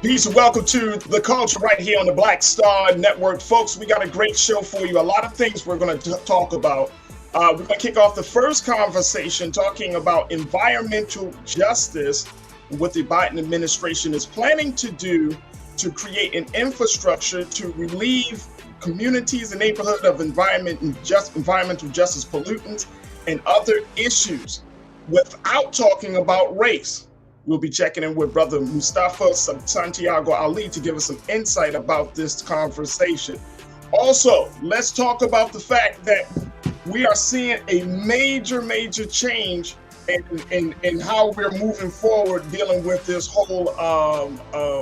Peace and welcome to the culture right here on the Black Star Network. Folks, we got a great show for you. A lot of things we're going to talk about. We're going to kick off the first conversation talking about environmental justice, what the Biden administration is planning to do to create an infrastructure to relieve communities and neighborhoods of environmental justice pollutants and other issues without talking about race. We'll be checking in with Brother Mustafa Santiago Ali to give us some insight about this conversation. Also, let's talk about the fact that we are seeing a major change in how we're moving forward dealing with this whole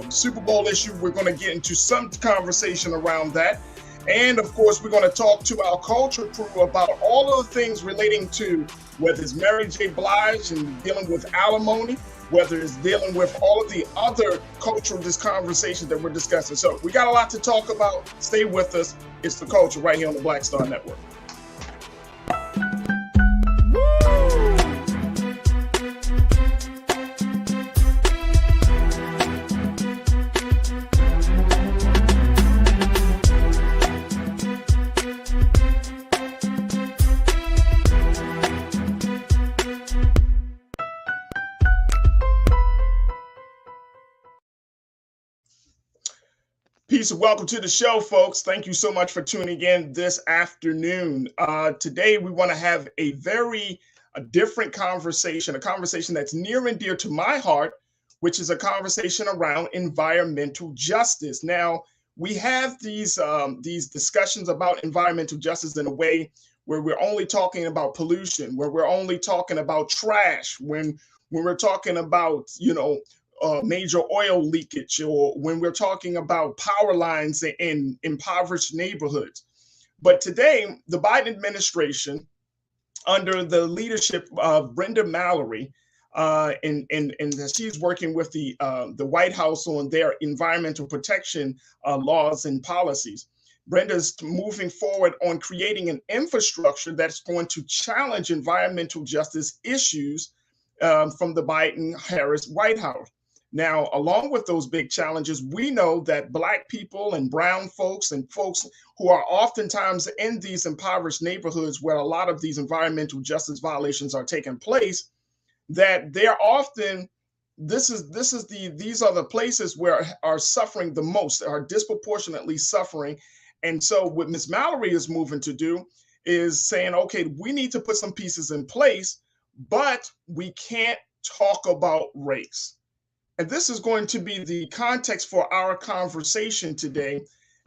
Super Bowl issue. We're going to get into some conversation around that. And of course, we're going to talk to our culture crew about all of the things relating to whether it's Mary J. Blige and dealing with alimony, whether it's dealing with all of the other cultural conversations that we're discussing. So we got a lot to talk about. Stay with us. It's the culture right here on the Black Star Network. Peace and welcome to the show, folks. Thank you so much for tuning in this afternoon. Today, we want to have a very different conversation, a conversation that's near and dear to my heart, which is a conversation around environmental justice. Now, we have these discussions about environmental justice in a way where we're only talking about pollution, where we're only talking about trash, when we're talking about, major oil leakage, or when we're talking about power lines in impoverished neighborhoods. But today, the Biden administration, under the leadership of Brenda Mallory, and she's working with the White House on their environmental protection laws and policies. Brenda's moving forward on creating an infrastructure that's going to challenge environmental justice issues from the Biden-Harris White House. Now, along with those big challenges, we know that Black people and brown folks and folks who are oftentimes in these impoverished neighborhoods where a lot of these environmental justice violations are taking place, that they're often, these are the places where are suffering the most, are disproportionately suffering. And so what Ms. Mallory is moving to do is saying, okay, we need to put some pieces in place, but we can't talk about race. And this is going to be the context for our conversation today,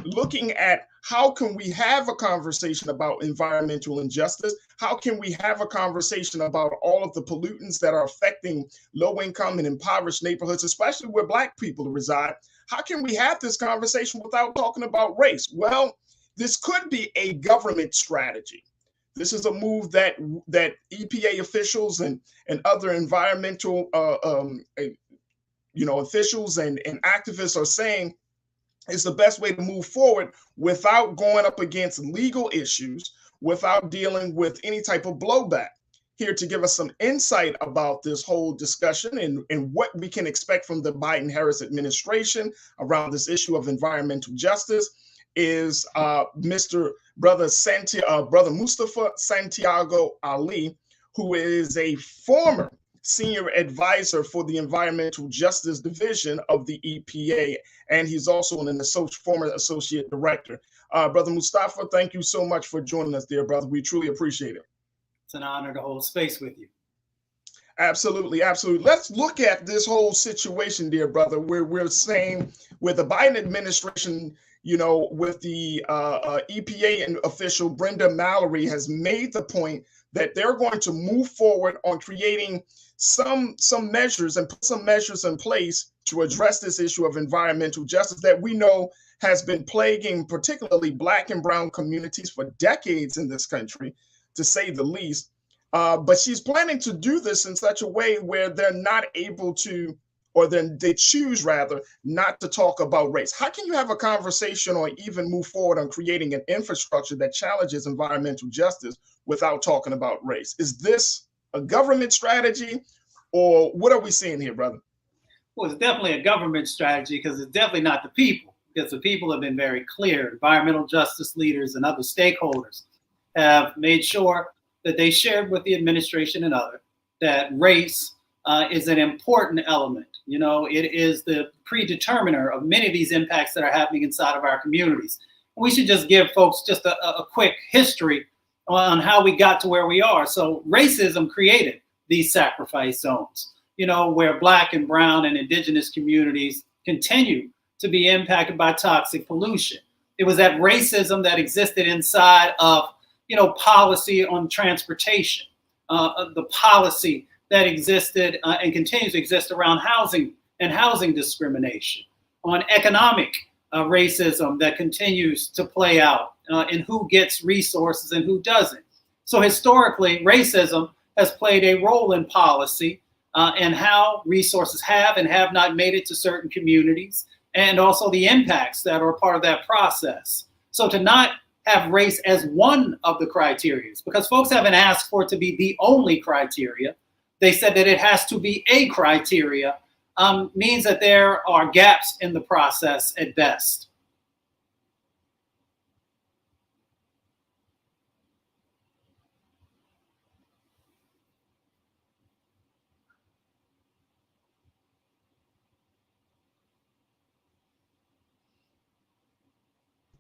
looking at how can we have a conversation about environmental injustice? How can we have a conversation about all of the pollutants that are affecting low-income and impoverished neighborhoods, especially where Black people reside? How can we have this conversation without talking about race? Well, this could be a government strategy. This is a move that EPA officials and other environmental officials and activists are saying is the best way to move forward without going up against legal issues, without dealing with any type of blowback. Here to give us some insight about this whole discussion and what we can expect from the Biden-Harris administration around this issue of environmental justice is Brother Mustafa Santiago Ali, who is a former senior advisor for the Environmental Justice Division of the EPA, and he's also former associate director. Brother Mustafa, thank you so much for joining us, dear brother. We truly appreciate it. It's an honor to hold space with you. Absolutely. Let's look at this whole situation, dear brother, where we're saying with the Biden administration, with the EPA and official Brenda Mallory has made the point that they're going to move forward on creating some measures and put some measures in place to address this issue of environmental justice that we know has been plaguing particularly Black and brown communities for decades in this country, to say the least. But she's planning to do this in such a way where they're not able to, or then they choose rather not to talk about race. How can you have a conversation or even move forward on creating an infrastructure that challenges environmental justice without talking about race? Is this a government strategy, or what are we seeing here, brother? Well, it's definitely a government strategy because it's definitely not the people, because the people have been very clear. Environmental justice leaders and other stakeholders have made sure that they shared with the administration and others that race is an important element. You know, it is the predeterminer of many of these impacts that are happening inside of our communities. We should just give folks just a quick history on how we got to where we are. So racism created these sacrifice zones, you know, where Black and brown and indigenous communities continue to be impacted by toxic pollution. It was that racism that existed inside of, you know, policy on transportation, the policy that existed and continues to exist around housing and housing discrimination, on economic racism that continues to play out in who gets resources and who doesn't. So historically, racism has played a role in policy and how resources have and have not made it to certain communities, and also the impacts that are part of that process. So to not have race as one of the criteria, because folks haven't asked for it to be the only criteria. They said that it has to be a criteria, means that there are gaps in the process at best.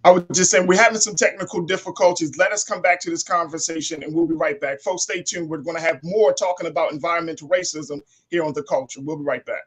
I was just saying we're having some technical difficulties. Let us come back to this conversation and we'll be right back. Folks, stay tuned. We're going to have more talking about environmental racism here on The Culture. We'll be right back.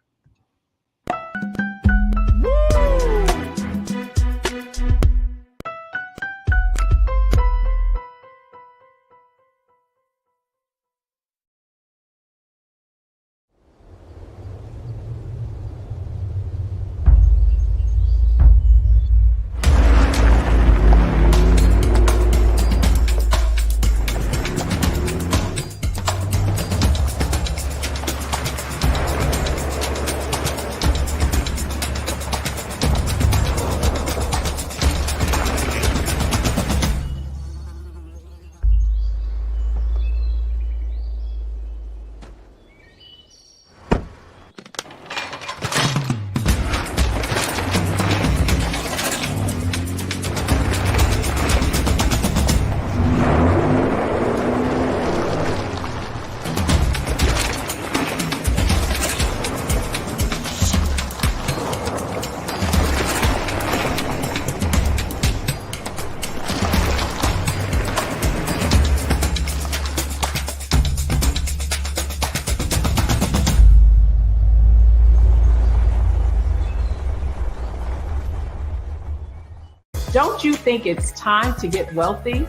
Don't you think it's time to get wealthy?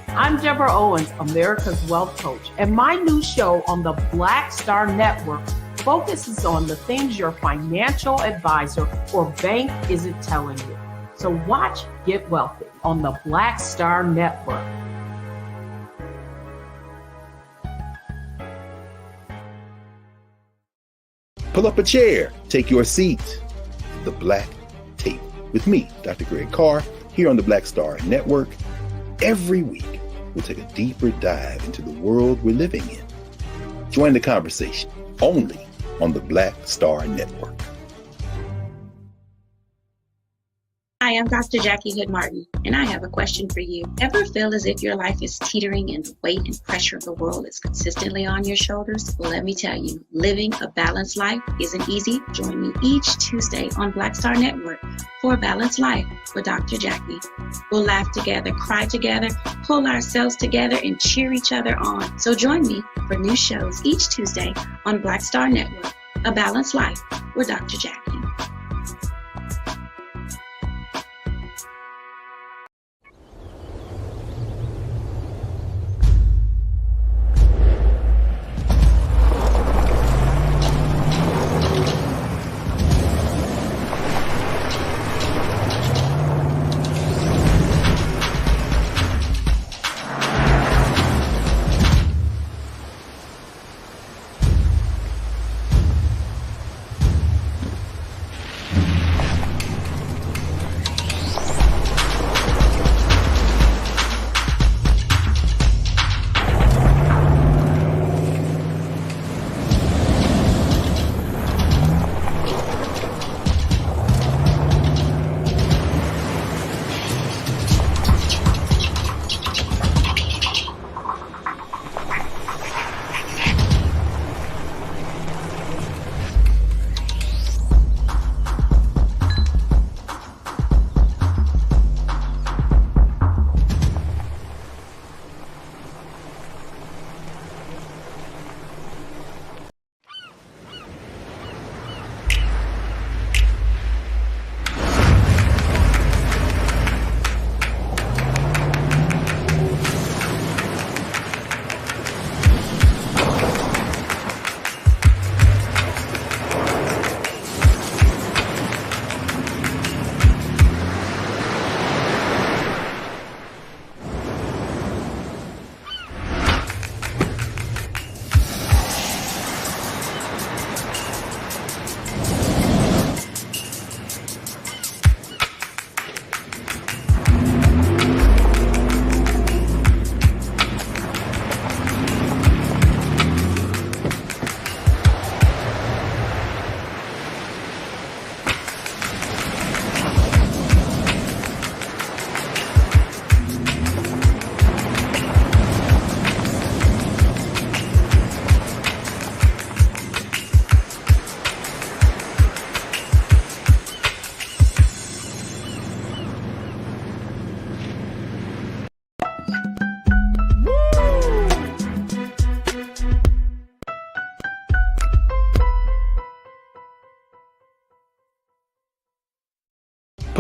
I'm Deborah Owens, America's Wealth Coach, and my new show on the Black Star Network focuses on the things your financial advisor or bank isn't telling you. So watch Get Wealthy on the Black Star Network. Pull up a chair, take your seat. The Black Tape with me, Dr. Greg Carr, here on the Black Star Network. Every week, we'll take a deeper dive into the world we're living in. Join the conversation only on the Black Star Network. Hi, I'm Dr. Jackie Hood Martin, and I have a question for you. Ever feel as if your life is teetering and the weight and pressure of the world is consistently on your shoulders? Well, let me tell you, living a balanced life isn't easy. Join me each Tuesday on Black Star Network for A Balanced Life with Dr. Jackie. We'll laugh together, cry together, pull ourselves together, and cheer each other on. So join me for new shows each Tuesday on Black Star Network, A Balanced Life with Dr. Jackie.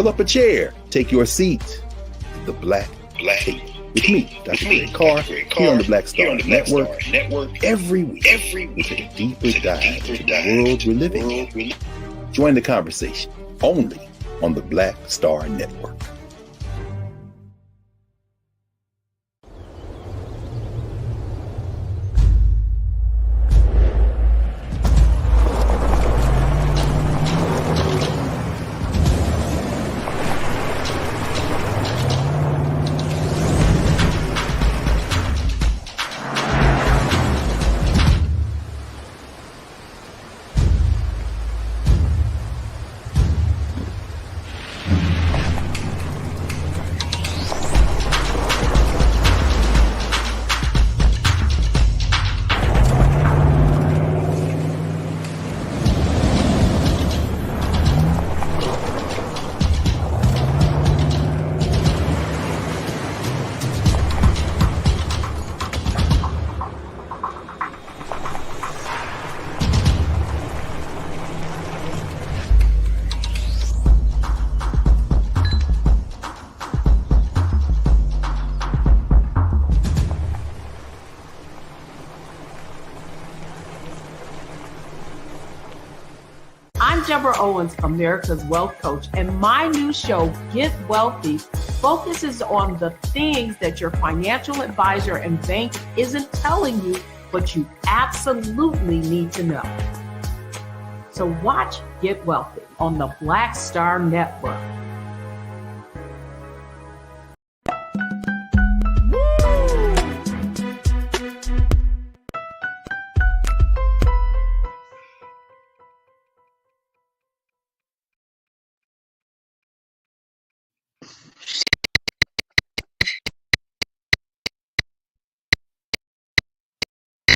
Pull up a chair. Take your seat. The Black Tape with me, Dr. Greg Carr, here on the Black Star Network. Every week, we take a deeper dive into the world we're living in. Join the conversation only on the Black Star Network. I'm Deborah Owens, America's Wealth Coach, and my new show, Get Wealthy, focuses on the things that your financial advisor and bank isn't telling you, but you absolutely need to know. So watch Get Wealthy on the Black Star Network.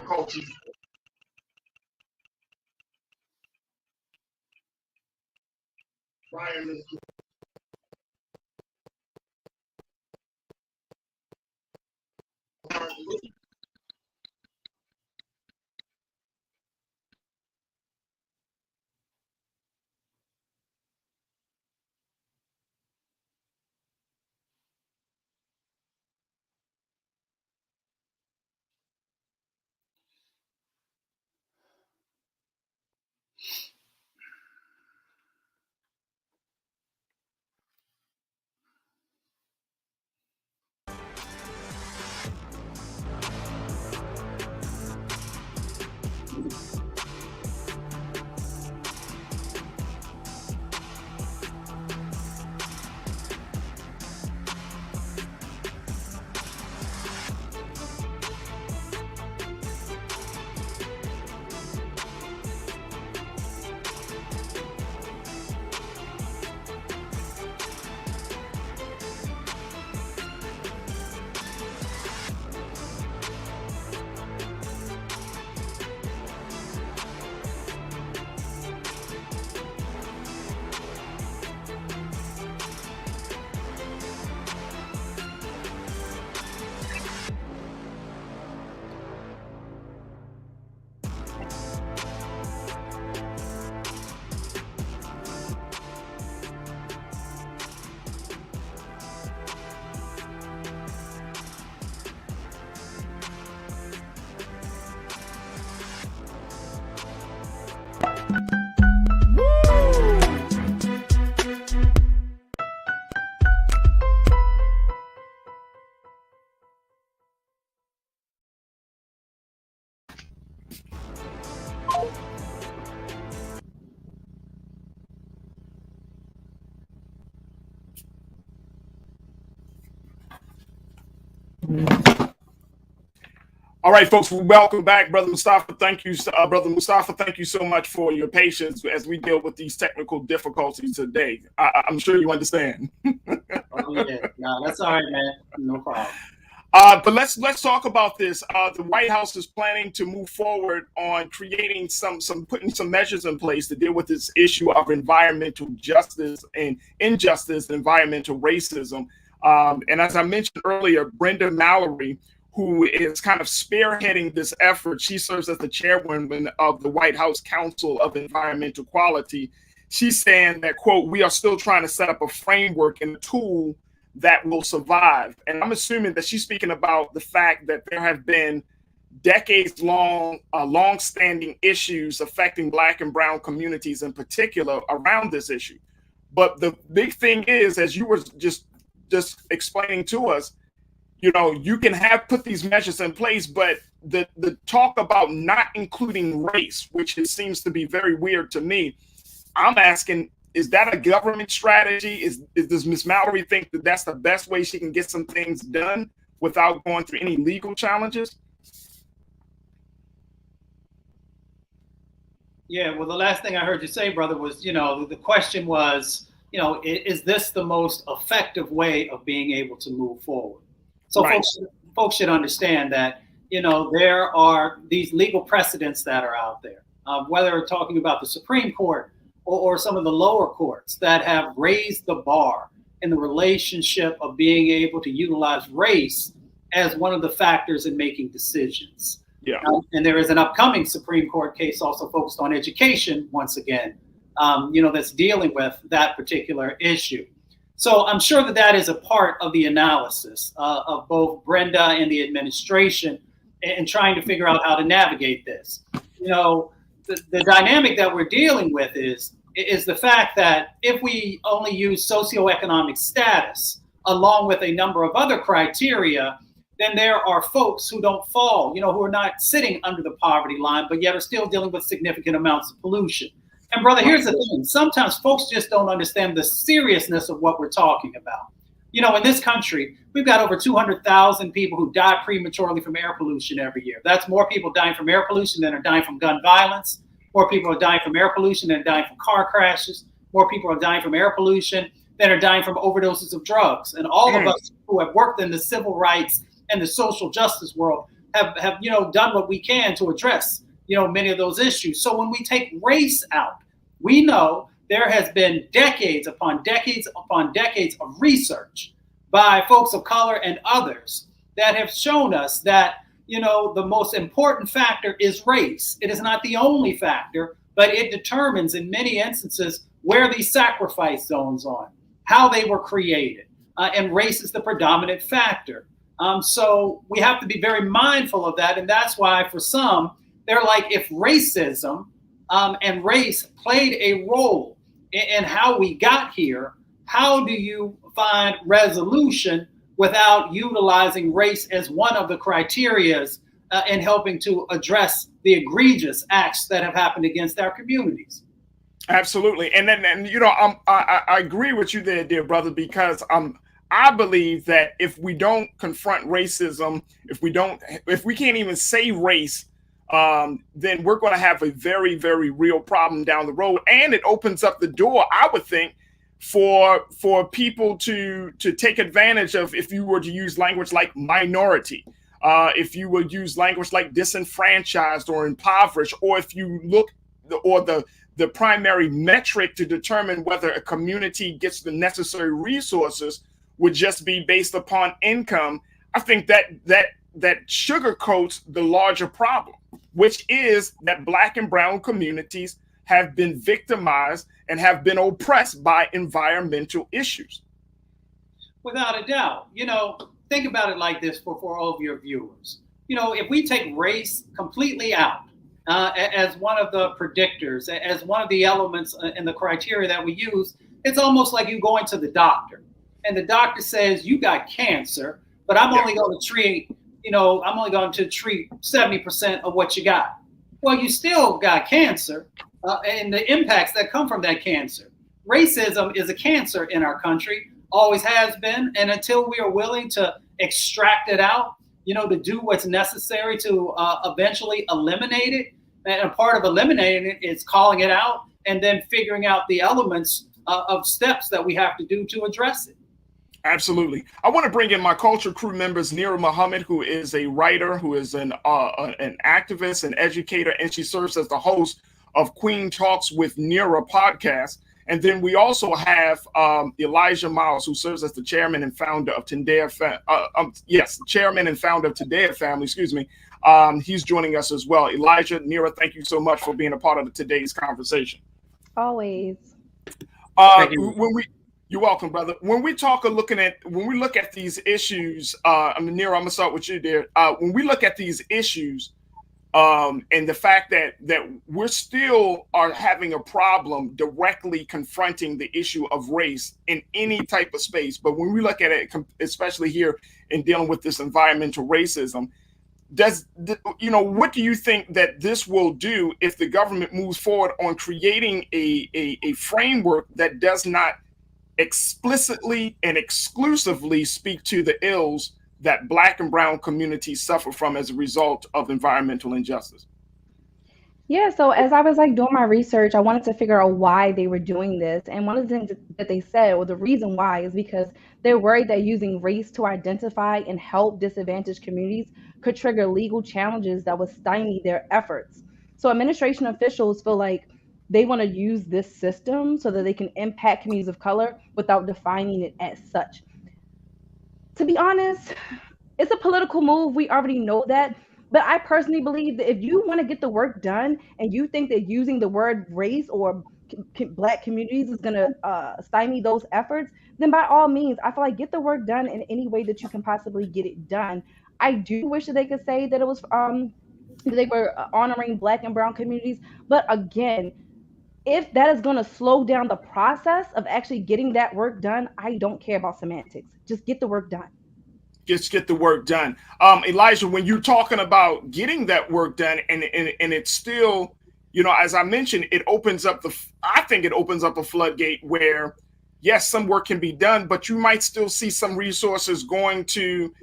Coaches. Brian. All right, folks, welcome back. Brother Mustafa, thank you. Brother Mustafa, thank you so much for your patience as we deal with these technical difficulties today. I'm sure you understand. Oh, yeah. No, that's all right, man. No problem. But let's talk about this. The White House is planning to move forward on creating putting some measures in place to deal with this issue of environmental justice and injustice, environmental racism. And as I mentioned earlier, Brenda Mallory, who is kind of spearheading this effort, she serves as the chairwoman of the White House Council of Environmental Quality. she's saying that, quote, we are still trying to set up a framework and a tool that will survive. And I'm assuming that she's speaking about the fact that there have been decades-long, long-standing issues affecting Black and brown communities in particular around this issue. But the big thing is, as you were just explaining to us, you know, you can put these measures in place, but the talk about not including race, which seems to be very weird to me, I'm asking, is that a government strategy? Does Ms. Mallory think that that's the best way she can get some things done without going through any legal challenges? Yeah, well, the last thing I heard you say, brother, was, you know, the question was, you know, is this the most effective way of being able to move forward? So right. folks should understand that, you know, there are these legal precedents that are out there, whether we're talking about the Supreme Court or some of the lower courts that have raised the bar in the relationship of being able to utilize race as one of the factors in making decisions. Yeah. And there is an upcoming Supreme Court case also focused on education, once again, you know, that's dealing with that particular issue. So I'm sure that is a part of the analysis of both Brenda and the administration in trying to figure out how to navigate this. You know, the dynamic that we're dealing with is the fact that if we only use socioeconomic status along with a number of other criteria, then there are folks who don't fall, you know, who are not sitting under the poverty line, but yet are still dealing with significant amounts of pollution. And brother, here's the thing. Sometimes folks just don't understand the seriousness of what we're talking about. You know, in this country, we've got over 200,000 people who die prematurely from air pollution every year. That's more people dying from air pollution than are dying from gun violence. More people are dying from air pollution than are dying from car crashes. More people are dying from air pollution than are dying from overdoses of drugs. And all of us who have worked in the civil rights and the social justice world have you know, done what we can to address, you know, many of those issues. So when we take race out, we know there has been decades upon decades upon decades of research by folks of color and others that have shown us that, you know, the most important factor is race. It is not the only factor, but it determines in many instances where these sacrifice zones are, how they were created, and race is the predominant factor. So we have to be very mindful of that. And that's why for some, they're like, if racism and race played a role in how we got here, how do you find resolution without utilizing race as one of the criterias in helping to address the egregious acts that have happened against our communities? Absolutely. And you know, I agree with you there, dear brother, because I believe that if we don't confront racism, if we can't even say race, then we're going to have a very, very real problem down the road. And it opens up the door, I would think, for people to take advantage of, if you were to use language like minority, if you would use language like disenfranchised or impoverished, or if you look, or the primary metric to determine whether a community gets the necessary resources would just be based upon income, I think that sugarcoats the larger problem, which is that Black and brown communities have been victimized and have been oppressed by environmental issues. Without a doubt. You know, think about it like this for all of your viewers. You know, if we take race completely out as one of the predictors, as one of the elements in the criteria that we use, it's almost like you going to the doctor and the doctor says you got cancer, but I'm only going to treat, you know, I'm only going to treat 70% of what you got. Well, you still got cancer and the impacts that come from that cancer. Racism is a cancer in our country, always has been. And until we are willing to extract it out, you know, to do what's necessary to eventually eliminate it. And a part of eliminating it is calling it out and then figuring out the elements of steps that we have to do to address it. Absolutely. I want to bring in my culture crew members, Nira Muhammad, who is a writer, who is an activist, an educator, and she serves as the host of Queen Talks with Nira podcast. And then we also have Elijah Miles, who serves as the chairman and founder of Tendea chairman and founder of Tendea Family. Excuse me. He's joining us as well. Elijah, Nira, thank you so much for being a part of today's conversation. Always. You're welcome, brother. When we look at these issues, Nero, I'm gonna start with you there. When we look at these issues, and the fact that we're still are having a problem directly confronting the issue of race in any type of space, but when we look at it, especially here in dealing with this environmental racism, what do you think that this will do if the government moves forward on creating a framework that does not explicitly and exclusively speak to the ills that Black and brown communities suffer from as a result of environmental injustice? Yeah, so as I was doing my research, I wanted to figure out why they were doing this. And one of the things that they said, or the reason why, is because they're worried that using race to identify and help disadvantaged communities could trigger legal challenges that would stymie their efforts. So administration officials feel like they want to use this system so that they can impact communities of color without defining it as such. To be honest, it's a political move. We already know that. But I personally believe that if you want to get the work done and you think that using the word race or Black communities is going to stymie those efforts, then by all means, I feel like get the work done in any way that you can possibly get it done. I do wish that they could say that it was they were honoring Black and brown communities. But again, if that is going to slow down the process of actually getting that work done, I don't care about semantics. Just get the work done. Just get the work done. Elijah, when you're talking about getting that work done, and it's still, as I mentioned, I think it opens up a floodgate where, yes, some work can be done, but you might still see some resources going to,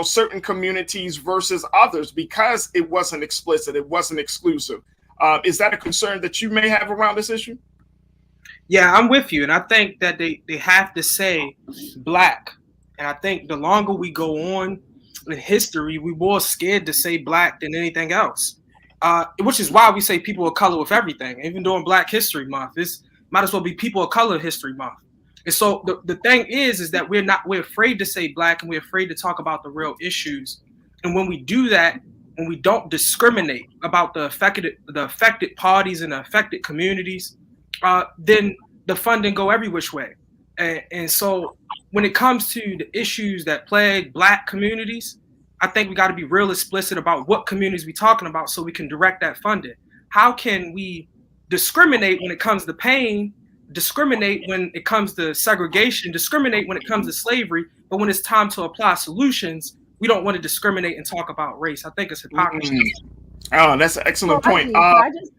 certain communities versus others because it wasn't explicit, it wasn't exclusive. Is that a concern that you may have around this issue? Yeah, I'm with you. And I think that they have to say Black. And I think the longer we go on in history, we're more scared to say Black than anything else, which is why we say people of color with everything. Even during Black History Month, this might as well be People of Color History Month. And so the thing is that we're afraid to say Black, and we're afraid to talk about the real issues. And when we do that, when we don't discriminate about the affected parties and the affected communities, then the funding go every which way. And so when it comes to the issues that plague Black communities, I think we got to be real explicit about what communities we're talking about so we can direct that funding. How can we discriminate when it comes to pain, discriminate when it comes to segregation, discriminate when it comes to slavery, but when it's time to apply solutions, we don't want to discriminate and talk about race. I think it's hypocrisy. Oh, that's an excellent point. Could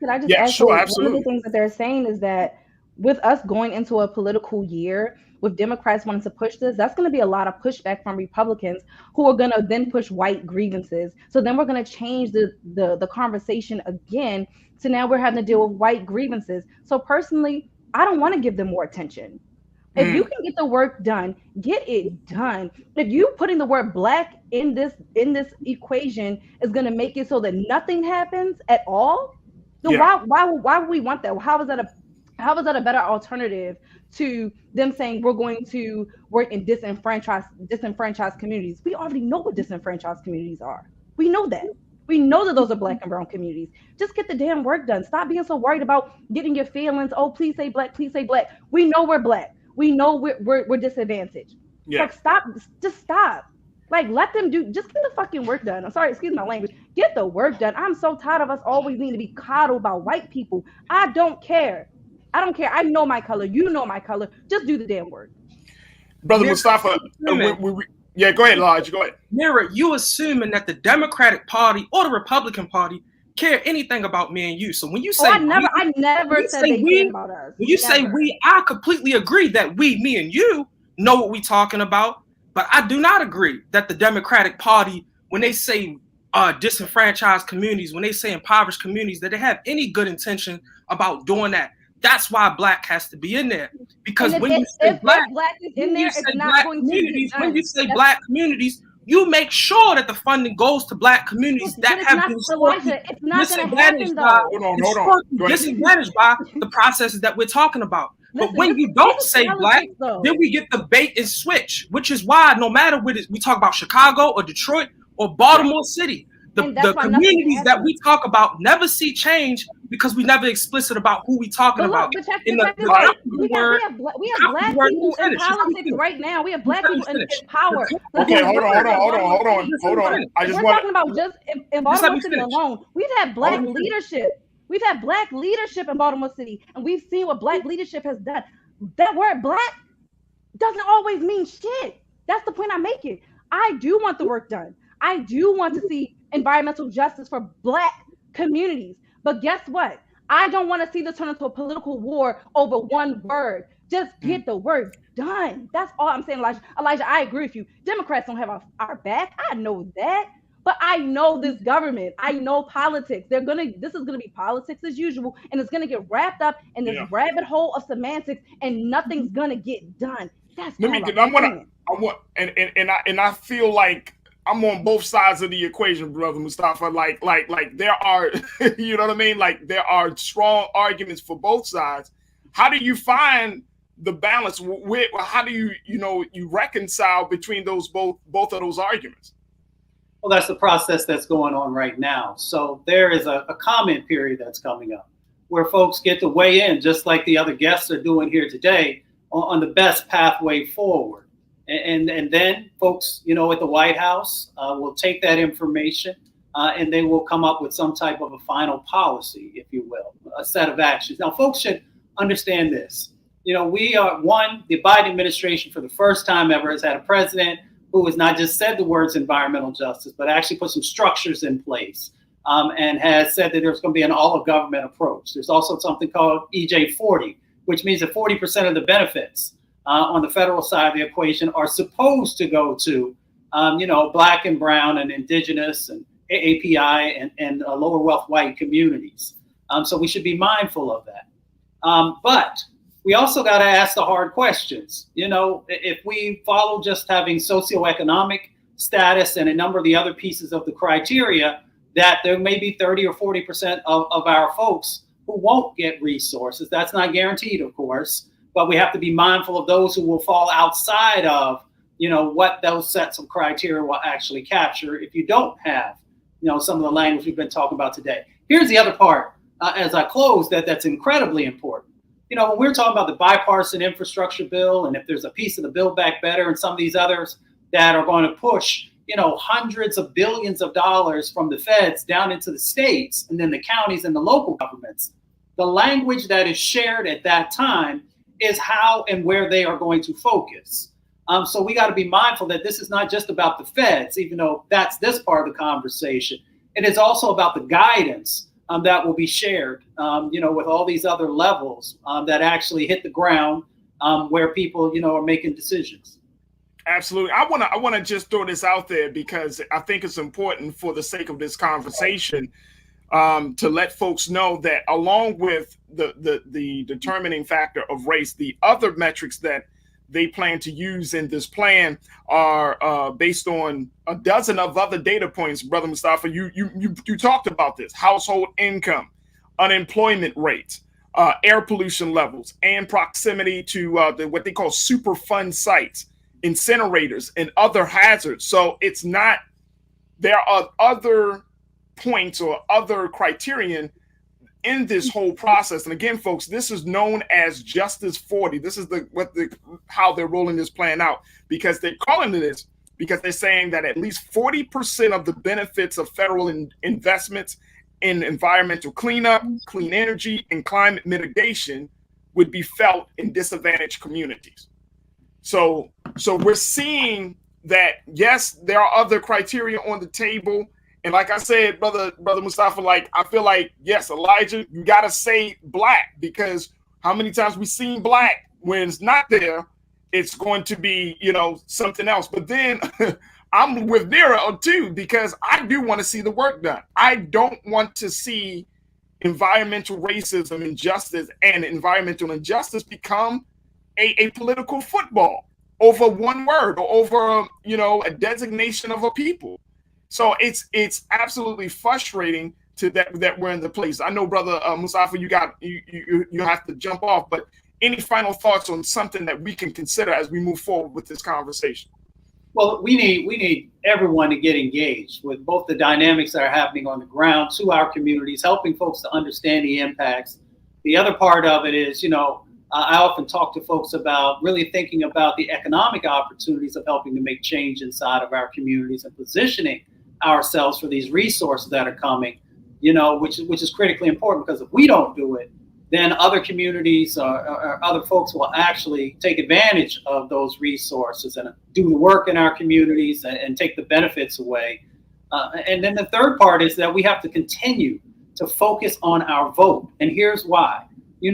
I just yeah, ask sure, one absolutely. of the things that they're saying is that with us going into a political year, with Democrats wanting to push this, that's going to be a lot of pushback from Republicans who are going to then push white grievances. So then we're going to change the conversation again. So now we're having to deal with white grievances. So personally, I don't want to give them more attention. If you can get the work done, get it done. If you putting the word Black in this equation is going to make it so that nothing happens at all, then why would we want that? How is that a better alternative to them saying we're going to work in disenfranchised communities? We already know what disenfranchised communities are. We know that. We know that those are Black and brown communities. Just get the damn work done. Stop being so worried about getting your feelings. Oh, please say Black. Please say Black. We know we're Black. We know we're disadvantaged. Yeah. Stop. Just stop. Let them just get the fucking work done. I'm sorry, excuse my language. Get the work done. I'm so tired of us always needing to be coddled by white people. I don't care. I know my color. You know my color. Just do the damn work. Brother Mustafa, yeah, go ahead, Lodge. Go ahead. Mira, you assuming that the Democratic Party or the Republican Party care anything about me and you. So when you say I never said they care about us. When you say we, I completely agree that me and you know what we're talking about. But I do not agree that the Democratic Party, when they say disenfranchised communities, when they say impoverished communities, that they have any good intention about doing that. That's why Black has to be in there. Because when you say Black is in there, it's not going to be done. When you say Black communities, you make sure that the funding goes to Black communities that have been disadvantaged by the processes that we're talking about. But when you don't say Black, then we get the bait and switch, which is why no matter what we talk about Chicago or Detroit or Baltimore City, the communities that we talk about never see change because we never explicit about who we talking about. But check In this out. We word, have black people in politics right now. We have black people in power. Okay, hold on. I just want talking about just in Baltimore City alone. We've had black leadership. We've had black leadership in Baltimore City, and we've seen what black leadership has done. That word black doesn't always mean shit. That's the point I'm making. I do want the work done. I do want to see environmental justice for black communities. But guess what? I don't want to see this turn into a political war over one word. Just get the work done. That's all I'm saying, Elijah. Elijah, I agree with you. Democrats don't have our back. I know that. But I know this government. I know politics. This is gonna be politics as usual, and it's gonna get wrapped up in this rabbit hole of semantics, and nothing's gonna get done. That's I feel like I'm on both sides of the equation, brother Mustafa. Like there are, you know what I mean? Like there are strong arguments for both sides. How do you find the balance? How do you reconcile between both of those arguments? Well, that's the process that's going on right now. So there is a comment period that's coming up where folks get to weigh in, just like the other guests are doing here today, on the best pathway forward. And then folks, at the White House will take that information and they will come up with some type of a final policy, if you will, a set of actions. Now, folks should understand this. The Biden administration for the first time ever has had a president who has not just said the words environmental justice, but actually put some structures in place and has said that there's going to be an all-of-government approach. There's also something called EJ40, which means that 40% of the benefits on the federal side of the equation are supposed to go to, Black and brown and indigenous and API and lower wealth white communities. So we should be mindful of that. But we also got to ask the hard questions. If we follow just having socioeconomic status and a number of the other pieces of the criteria, that there may be 30 or 40% of our folks who won't get resources. That's not guaranteed, of course, but we have to be mindful of those who will fall outside of, what those sets of criteria will actually capture if you don't have, some of the language we've been talking about today. Here's the other part, as I close, that's incredibly important. When we're talking about the bipartisan infrastructure bill, and if there's a piece of the Build Back Better and some of these others that are going to push, hundreds of billions of dollars from the feds down into the states and then the counties and the local governments, the language that is shared at that time is how and where they are going to focus. So we got to be mindful that this is not just about the feds, even though that's this part of the conversation. It is also about the guidance that will be shared, with all these other levels that actually hit the ground where people, are making decisions. Absolutely. I want to just throw this out there because I think it's important for the sake of this conversation to let folks know that along with the determining factor of race, the other metrics that they plan to use in this plan are based on a dozen of other data points. Brother Mustafa, you talked about this: household income, unemployment rates, air pollution levels, and proximity to what they call Superfund sites, incinerators, and other hazards. So it's not, there are other points or other criterion in this whole process. And again, folks, this is known as Justice 40. This is how they're rolling this plan out, because they're calling it this because they're saying that at least 40% of the benefits of federal investments in environmental cleanup, clean energy, and climate mitigation would be felt in disadvantaged communities. So we're seeing that, yes, there are other criteria on the table. And like I said, brother Mustafa, I feel like, yes, Elijah, you got to say black, because how many times we've seen black when it's not there, it's going to be, something else. But then I'm with Nira too, because I do want to see the work done. I don't want to see environmental racism, injustice, and environmental injustice become a political football over one word or over, a designation of a people. So it's absolutely frustrating that we're in the place. I know, brother Mustafa, you have to jump off, but any final thoughts on something that we can consider as we move forward with this conversation? Well, we need everyone to get engaged with both the dynamics that are happening on the ground to our communities, helping folks to understand the impacts. The other part of it is, I often talk to folks about really thinking about the economic opportunities of helping to make change inside of our communities and positioning ourselves for these resources that are coming, which is critically important, because if we don't do it, then other communities or other folks will actually take advantage of those resources and do the work in our communities and take the benefits away. And then the third part is that we have to continue to focus on our vote. And here's why.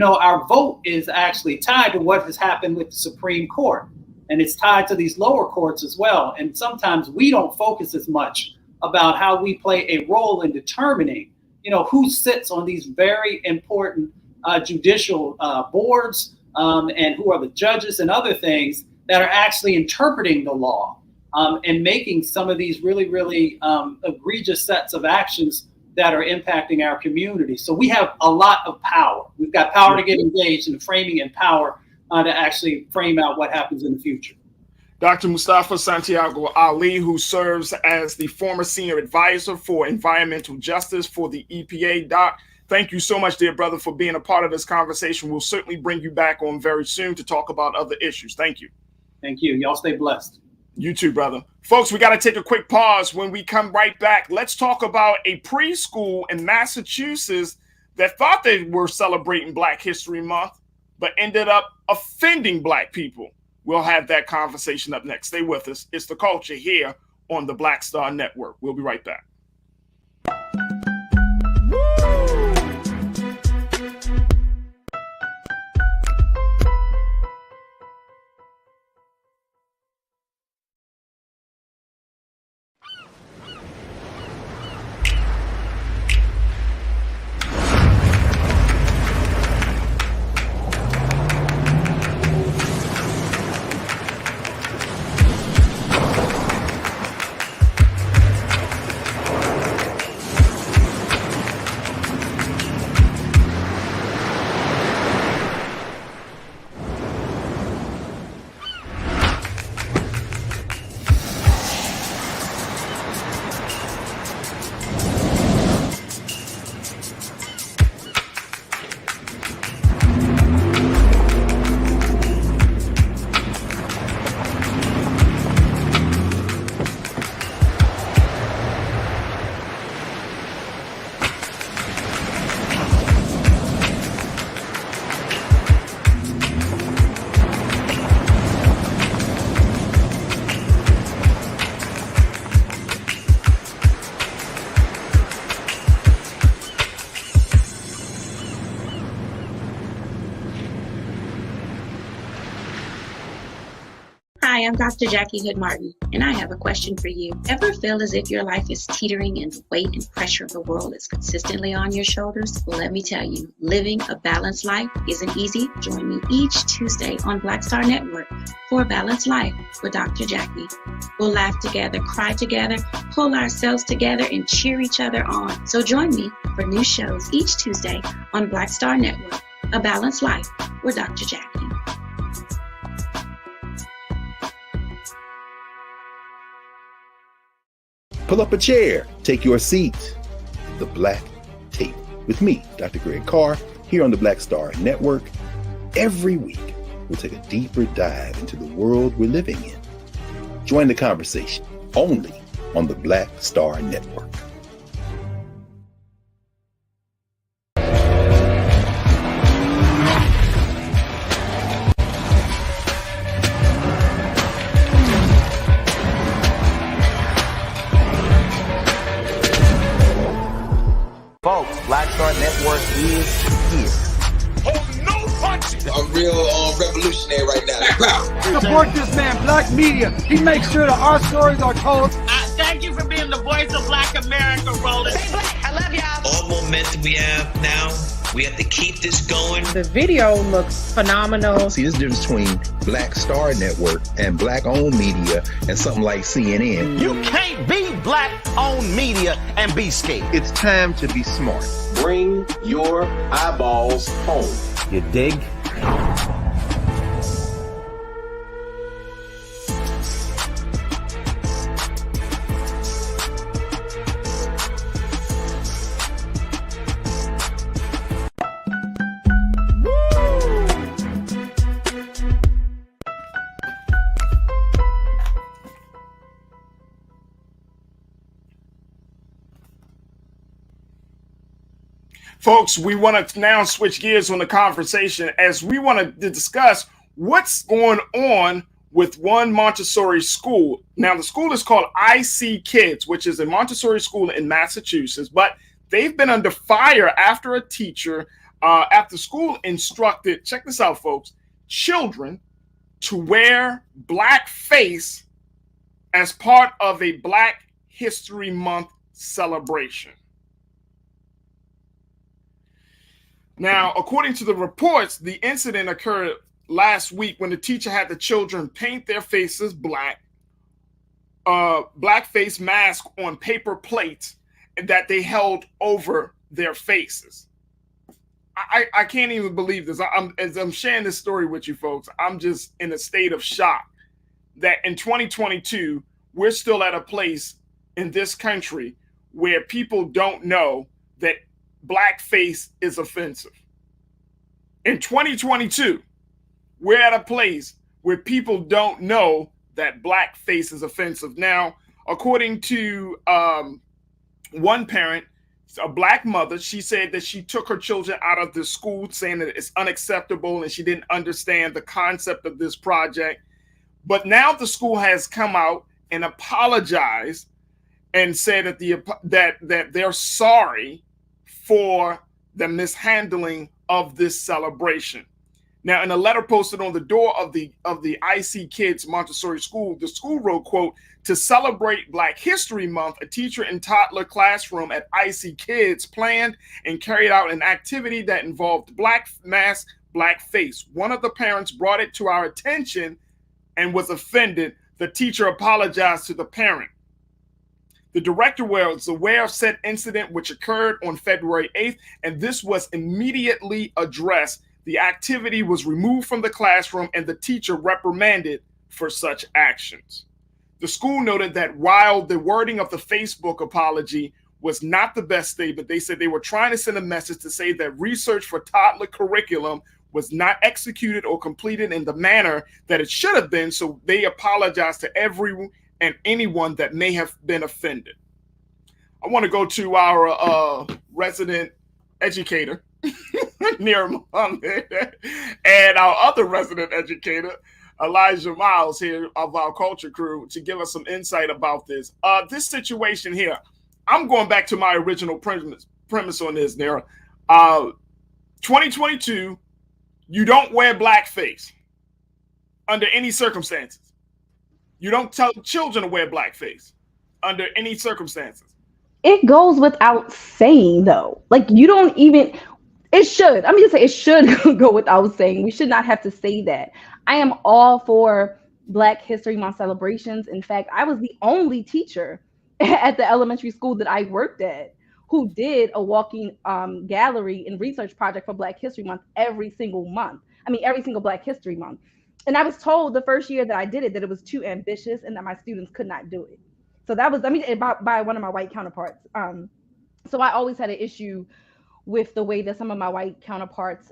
Our vote is actually tied to what has happened with the Supreme Court, and it's tied to these lower courts as well. And sometimes we don't focus as much about how we play a role in determining, who sits on these very important judicial boards and who are the judges and other things that are actually interpreting the law and making some of these really, really egregious sets of actions that are impacting our community. So we have a lot of power. We've got power to get engaged in framing and power to actually frame out what happens in the future. Dr. Mustafa Santiago Ali, who serves as the former senior advisor for environmental justice for the EPA. Doc, thank you so much, dear brother, for being a part of this conversation. We'll certainly bring you back on very soon to talk about other issues. Thank you. Thank you. Y'all stay blessed. You too, brother. Folks, we got to take a quick pause. When we come right back, let's talk about a preschool in Massachusetts that thought they were celebrating Black History Month, but ended up offending Black people. We'll have that conversation up next. Stay with us. It's The Culture here on the Black Star Network. We'll be right back. Hi, I'm Dr. Jackie Hood Martin, and I have a question for you. Ever feel as if your life is teetering and the weight and pressure of the world is consistently on your shoulders? Well, let me tell you, living a balanced life isn't easy. Join me each Tuesday on Black Star Network for A Balanced Life with Dr. Jackie. We'll laugh together, cry together, pull ourselves together, and cheer each other on. So join me for new shows each Tuesday on Black Star Network, A Balanced Life with Dr. Jackie. Pull up a chair, take your seat. The Black Tape with me, Dr. Greg Carr, here on the Black Star Network. Every week, we'll take a deeper dive into the world we're living in. Join the conversation only on the Black Star Network. Folks, Black Star Network is here. Oh, no punches! I'm real revolutionary right now. Support this man, Black Media. He makes sure that our stories are told. Thank you for being the voice of Black America, Roland. Stay black. I love y'all. All momentum we have now, we have to keep this going. The video looks phenomenal. See, there's a difference between Black Star Network and Black-owned media and something like CNN. You can't be Black-owned media and be scared. It's time to be smart. Bring your eyeballs home. You dig? Folks, we want to now switch gears on the conversation as we want to discuss what's going on with one Montessori school. Now, the school is called IC Kids, which is a Montessori school in Massachusetts, but they've been under fire after a teacher after school instructed, check this out, folks, children to wear blackface as part of a Black History Month celebration. Now, according to the reports, the incident occurred last week when the teacher had the children paint their faces black, blackface mask on paper plates that they held over their faces. I can't even believe this. As I'm sharing this story with you folks, I'm just in a state of shock that in 2022, we're still at a place in this country where people don't know that blackface is offensive. In 2022, we're at a place where people don't know that blackface is offensive. Now, according to one parent, a Black mother, she said that she took her children out of the school saying that it's unacceptable and she didn't understand the concept of this project. But now the school has come out and apologized and said that they're sorry for the mishandling of this celebration. Now, in a letter posted on the door of the IC Kids Montessori School, the school wrote, quote, "To celebrate Black History Month, a teacher and toddler classroom at IC Kids planned and carried out an activity that involved black mask, blackface. One of the parents brought it to our attention and was offended. The teacher apologized to the parent. The director was aware of said incident, which occurred on February 8th, and this was immediately addressed. The activity was removed from the classroom and the teacher reprimanded for such actions." The school noted that while the wording of the Facebook apology was not the best statement, they said they were trying to send a message to say that research for toddler curriculum was not executed or completed in the manner that it should have been, so they apologize to everyone and anyone that may have been offended. I want to go to our resident educator, Near Muhammad, and our other resident educator, Elijah Miles, here of our culture crew, to give us some insight about this. This situation here, I'm going back to my original premise on this, Nira. 2022, you don't wear blackface under any circumstances. You don't tell children to wear blackface under any circumstances. It goes without saying, though. Like, you don't even, it should. I'm just saying it should go without saying. We should not have to say that. I am all for Black History Month celebrations. In fact, I was the only teacher at the elementary school that I worked at who did a walking gallery and research project for Black History Month every single month. I mean, every single Black History Month. And I was told the first year that I did it that it was too ambitious and that my students could not do it. So that was, by one of my white counterparts. So I always had an issue with the way that some of my white counterparts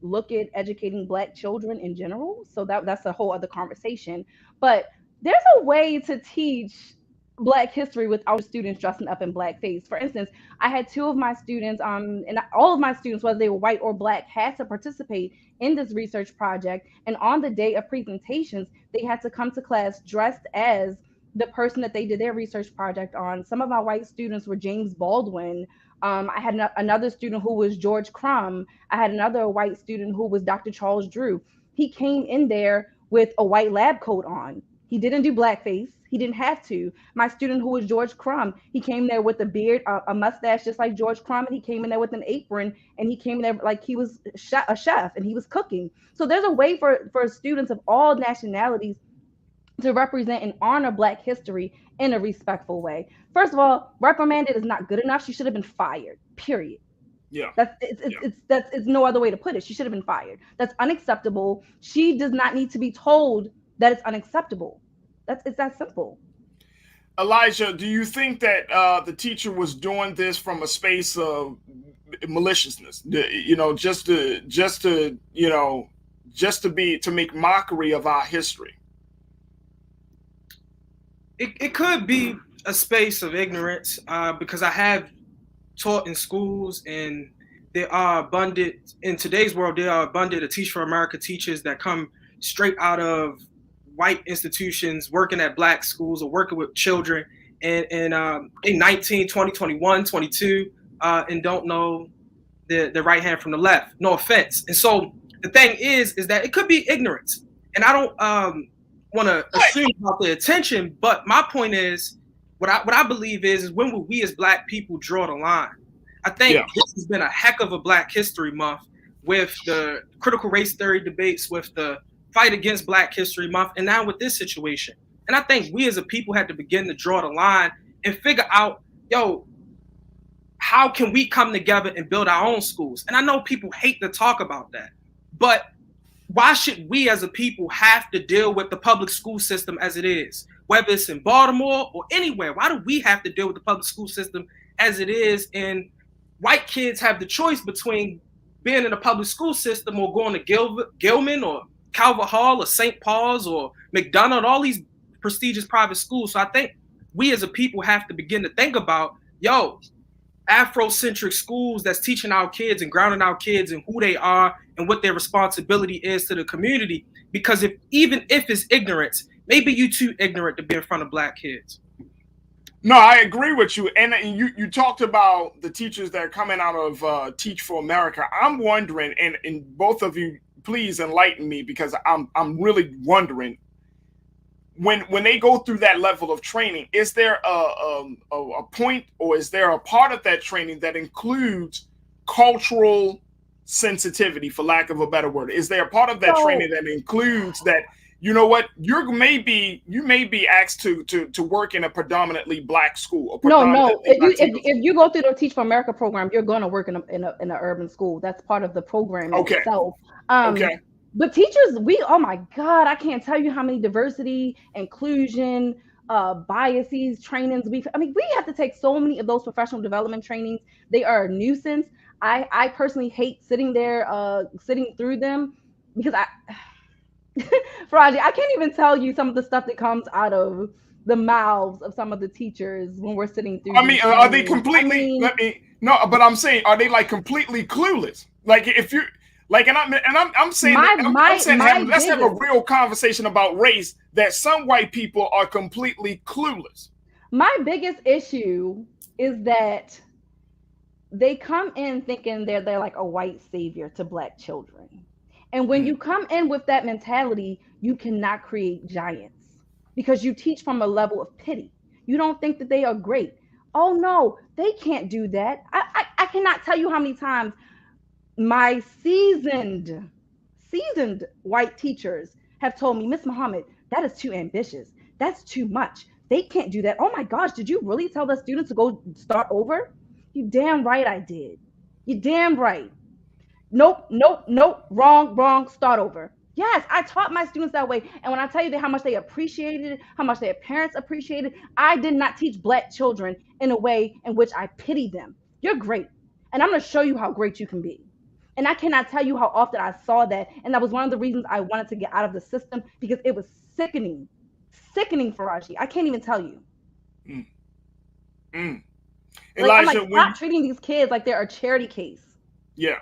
look at educating Black children in general. So that's a whole other conversation. But there's a way to teach Black history without students dressing up in blackface. For instance, I had two of my students, and all of my students, whether they were white or Black, had to participate in this research project. And on the day of presentations, they had to come to class dressed as the person that they did their research project on. Some of my white students were James Baldwin. I had another student who was George Crumb. I had another white student who was Dr. Charles Drew. He came in there with a white lab coat on. He didn't do blackface. He didn't have to. My student who was George Crumb, he came there with a beard, a mustache, just like George Crumb, and he came in there with an apron, and he came in there like he was a chef, and he was cooking. So there's a way for students of all nationalities to represent and honor Black history in a respectful way. First of all, reprimanded is not good enough. She should have been fired, period. Yeah. It's no other way to put it. She should have been fired. That's unacceptable. She does not need to be told that it's unacceptable. It's that simple. Elijah, do you think that the teacher was doing this from a space of maliciousness? You know, just to make mockery of our history? It could be a space of ignorance because I have taught in schools, and there are abundant in today's world. There are abundant Teach for America teachers that come straight out of white institutions, working at black schools or working with children, and 19, 20, 21, 22, and don't know the right hand from the left. No offense. And so the thing is that it could be ignorance, and I don't want to assume about the attention. But my point is, what I believe is when will we as black people draw the line? I think this has been a heck of a Black History Month with the critical race theory debates, with the fight against Black History Month, and now with this situation. And I think we as a people had to begin to draw the line and figure out, how can we come together and build our own schools? And I know people hate to talk about that, but why should we as a people have to deal with the public school system as it is? Whether it's in Baltimore or anywhere, why do we have to deal with the public school system as it is? And white kids have the choice between being in a public school system or going to Gilman or Calvert Hall or St. Paul's or McDonough, all these prestigious private schools. So I think we as a people have to begin to think about, Afrocentric schools that's teaching our kids and grounding our kids in who they are and what their responsibility is to the community. Because even if it's ignorance, maybe you too ignorant to be in front of black kids. No, I agree with you. And you talked about the teachers that are coming out of Teach for America. I'm wondering, and both of you, please enlighten me, because I'm really wondering, when they go through that level of training, is there a point, or is there a part of that training that includes cultural sensitivity, for lack of a better word? Is there a part of that training that includes that, you know what, you may be asked to work in a predominantly black school? No. If you go through the Teach for America program, you're going to work in an urban school. That's part of the program itself. But teachers, oh my God, I can't tell you how many diversity, inclusion, biases, trainings we have to take so many of those professional development trainings. They are a nuisance. I personally hate sitting through them, because Farajii, I can't even tell you some of the stuff that comes out of the mouths of some of the teachers when we're sitting through. Are they completely? But I'm saying, are they like completely clueless? Like if you. Like, I'm saying, let's have a real conversation about race, that some white people are completely clueless. My biggest issue is that they come in thinking they're like a white savior to black children. And when you come in with that mentality, you cannot create giants, because you teach from a level of pity. You don't think that they are great. Oh no, they can't do that. I cannot tell you how many times my seasoned white teachers have told me, Miss Muhammad, that is too ambitious. That's too much. They can't do that. Oh my gosh, did you really tell the students to go start over? You damn right I did. You damn right. Nope, wrong, start over. Yes, I taught my students that way. And when I tell you how much they appreciated it, how much their parents appreciated it, I did not teach black children in a way in which I pity them. You're great. And I'm going to show you how great you can be. And I cannot tell you how often I saw that. And that was one of the reasons I wanted to get out of the system, because it was sickening, Farajii. I can't even tell you. Elijah, I'm not treating these kids like they're a charity case. Yeah.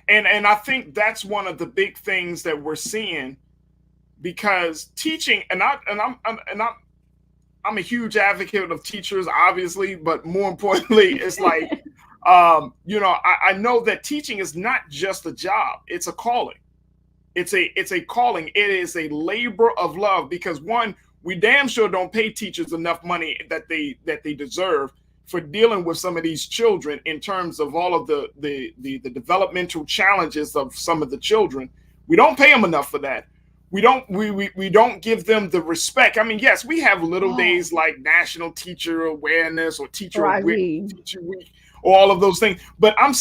And I think that's one of the big things that we're seeing, because teaching, and I'm a huge advocate of teachers, obviously, but more importantly, it's like, I know that teaching is not just a job; it's a calling. It's a calling. It is a labor of love, because one, we damn sure don't pay teachers enough money that they deserve for dealing with some of these children, in terms of all of the developmental challenges of some of the children. We don't pay them enough for that. We don't give them the respect. I mean, yes, we have little days like National Teacher Awareness or Teacher Week, or all of those things. But I'm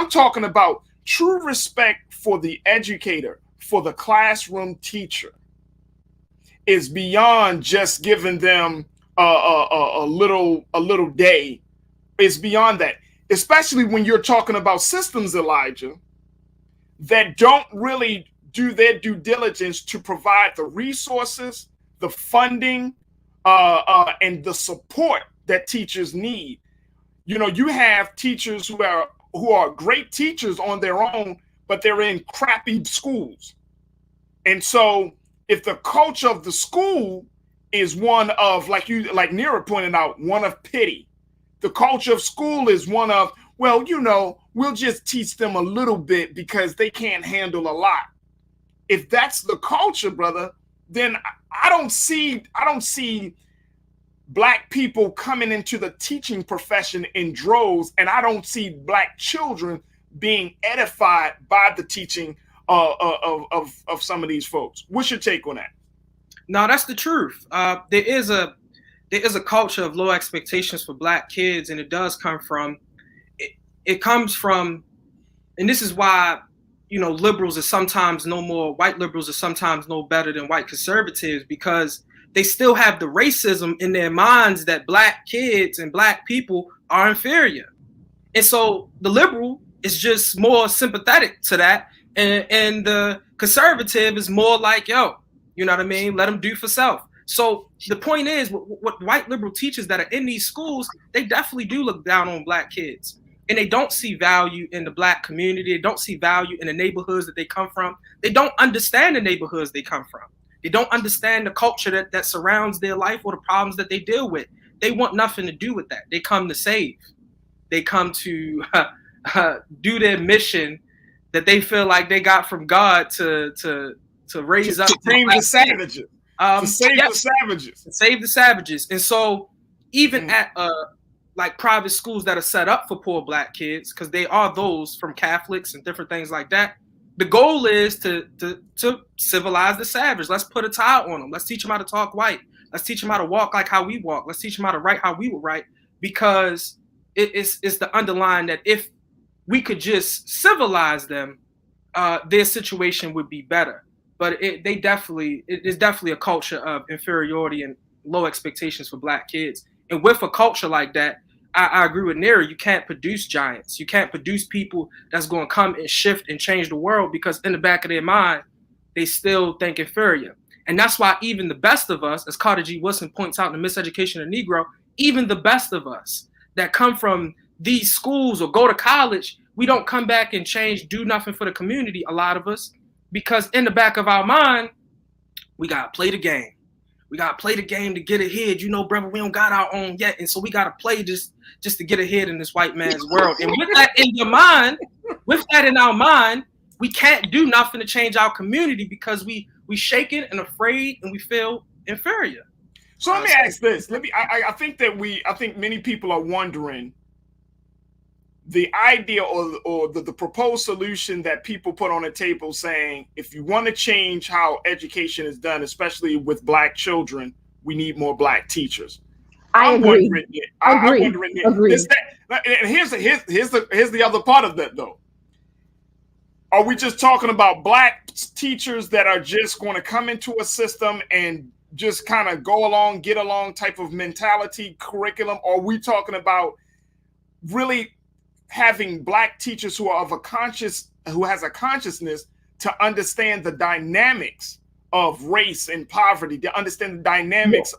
talking about true respect for the educator, for the classroom teacher, is beyond just giving them a little day. It's beyond that, especially when you're talking about systems, Elijah, that don't really do their due diligence to provide the resources, the funding, and the support that teachers need. You have teachers who are great teachers on their own, but they're in crappy schools. And so if the culture of the school is one of, like Nira pointed out, one of pity, the culture of school is one of, well, we'll just teach them a little bit because they can't handle a lot. If that's the culture, brother, then I don't see Black people coming into the teaching profession in droves, and I don't see Black children being edified by the teaching of some of these folks. What's your take on that? No, that's the truth. There is a culture of low expectations for Black kids, and it does come from it comes from, and this is why liberals are sometimes white liberals are sometimes no better than white conservatives, because they still have the racism in their minds that Black kids and Black people are inferior. And so the liberal is just more sympathetic to that. And the conservative is more like, yo, you know what I mean? Let them do for self. So the point is, what white liberal teachers that are in these schools, they definitely do look down on Black kids. And they don't see value in the Black community. They don't see value in the neighborhoods that they come from. They don't understand the neighborhoods they come from. They don't understand the culture that surrounds their life or the problems that they deal with. They want nothing to do with that. They come to save. They come to do their mission that they feel like they got from God to raise up. To tame the savages. To save the savages. To save the savages. And so even at like private schools that are set up for poor Black kids, because they are those from Catholics and different things like that, the goal is to civilize the savage. Let's put a tie on them. Let's teach them how to talk white. Let's teach them how to walk like how we walk. Let's teach them how to write how we would write, because it's the underlying that if we could just civilize them, their situation would be better. But it is definitely a culture of inferiority and low expectations for Black kids. And with a culture like that, I agree with Nira. You can't produce giants. You can't produce people that's going to come and shift and change the world, because in the back of their mind, they still think inferior. And that's why even the best of us, as Carter G. Woodson points out in The Miseducation of the Negro, even the best of us that come from these schools or go to college, we don't come back and do nothing for the community, a lot of us, because in the back of our mind, we got to play the game. We got to play the game to get ahead. Brother, we don't got our own yet. And so we got to play just to get ahead in this white man's world. And with that in our mind, we can't do nothing to change our community, because we shaken and afraid and we feel inferior. So let me ask this. I think many people are wondering the idea or the proposed solution that people put on the table, saying, if you want to change how education is done, especially with Black children, we need more Black teachers. I agree. I'm wondering, and here's the other part of that, though. Are we just talking about Black teachers that are just going to come into a system and just kind of go along, get along type of mentality, curriculum? Or are we talking about really having Black teachers who has a consciousness to understand the dynamics of race and poverty, to understand the dynamics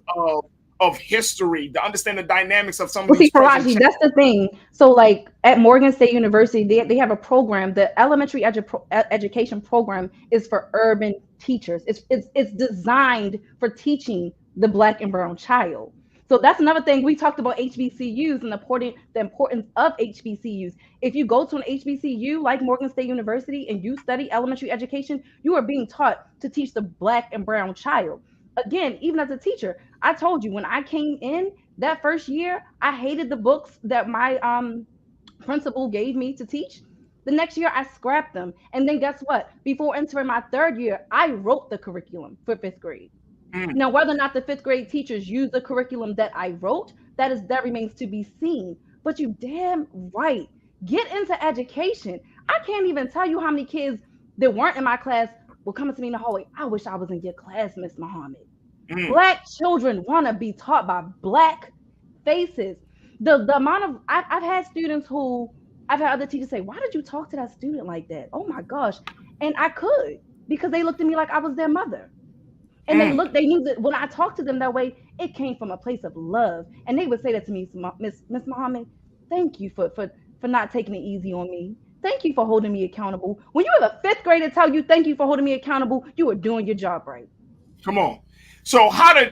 of history, to understand the dynamics of some of these Farajii, that's the thing. So like at Morgan State University, they have a program. The elementary education program is for urban teachers. It's designed for teaching the Black and brown child. So that's another thing. We talked about HBCUs and the importance of HBCUs. If you go to an HBCU like Morgan State University and you study elementary education, you are being taught to teach the Black and brown child. Again, even as a teacher, I told you when I came in that first year, I hated the books that my principal gave me to teach. The next year, I scrapped them. And then guess what? Before entering my third year, I wrote the curriculum for 5th grade. Now, whether or not the 5th grade teachers use the curriculum that I wrote, that remains to be seen. But you damn right, get into education. I can't even tell you how many kids that weren't in my class were coming to me in the hallway. I wish I was in your class, Miss Muhammad. Black children want to be taught by Black faces. The amount of I've had students who I've had other teachers say, "Why did you talk to that student like that?" Oh my gosh, and I could, because they looked at me like I was their mother. And they knew that when I talked to them that way, it came from a place of love. And they would say that to me, Miss Muhammad, thank you for not taking it easy on me. Thank you for holding me accountable. When you have a 5th grader tell you thank you for holding me accountable, you are doing your job right. Come on. So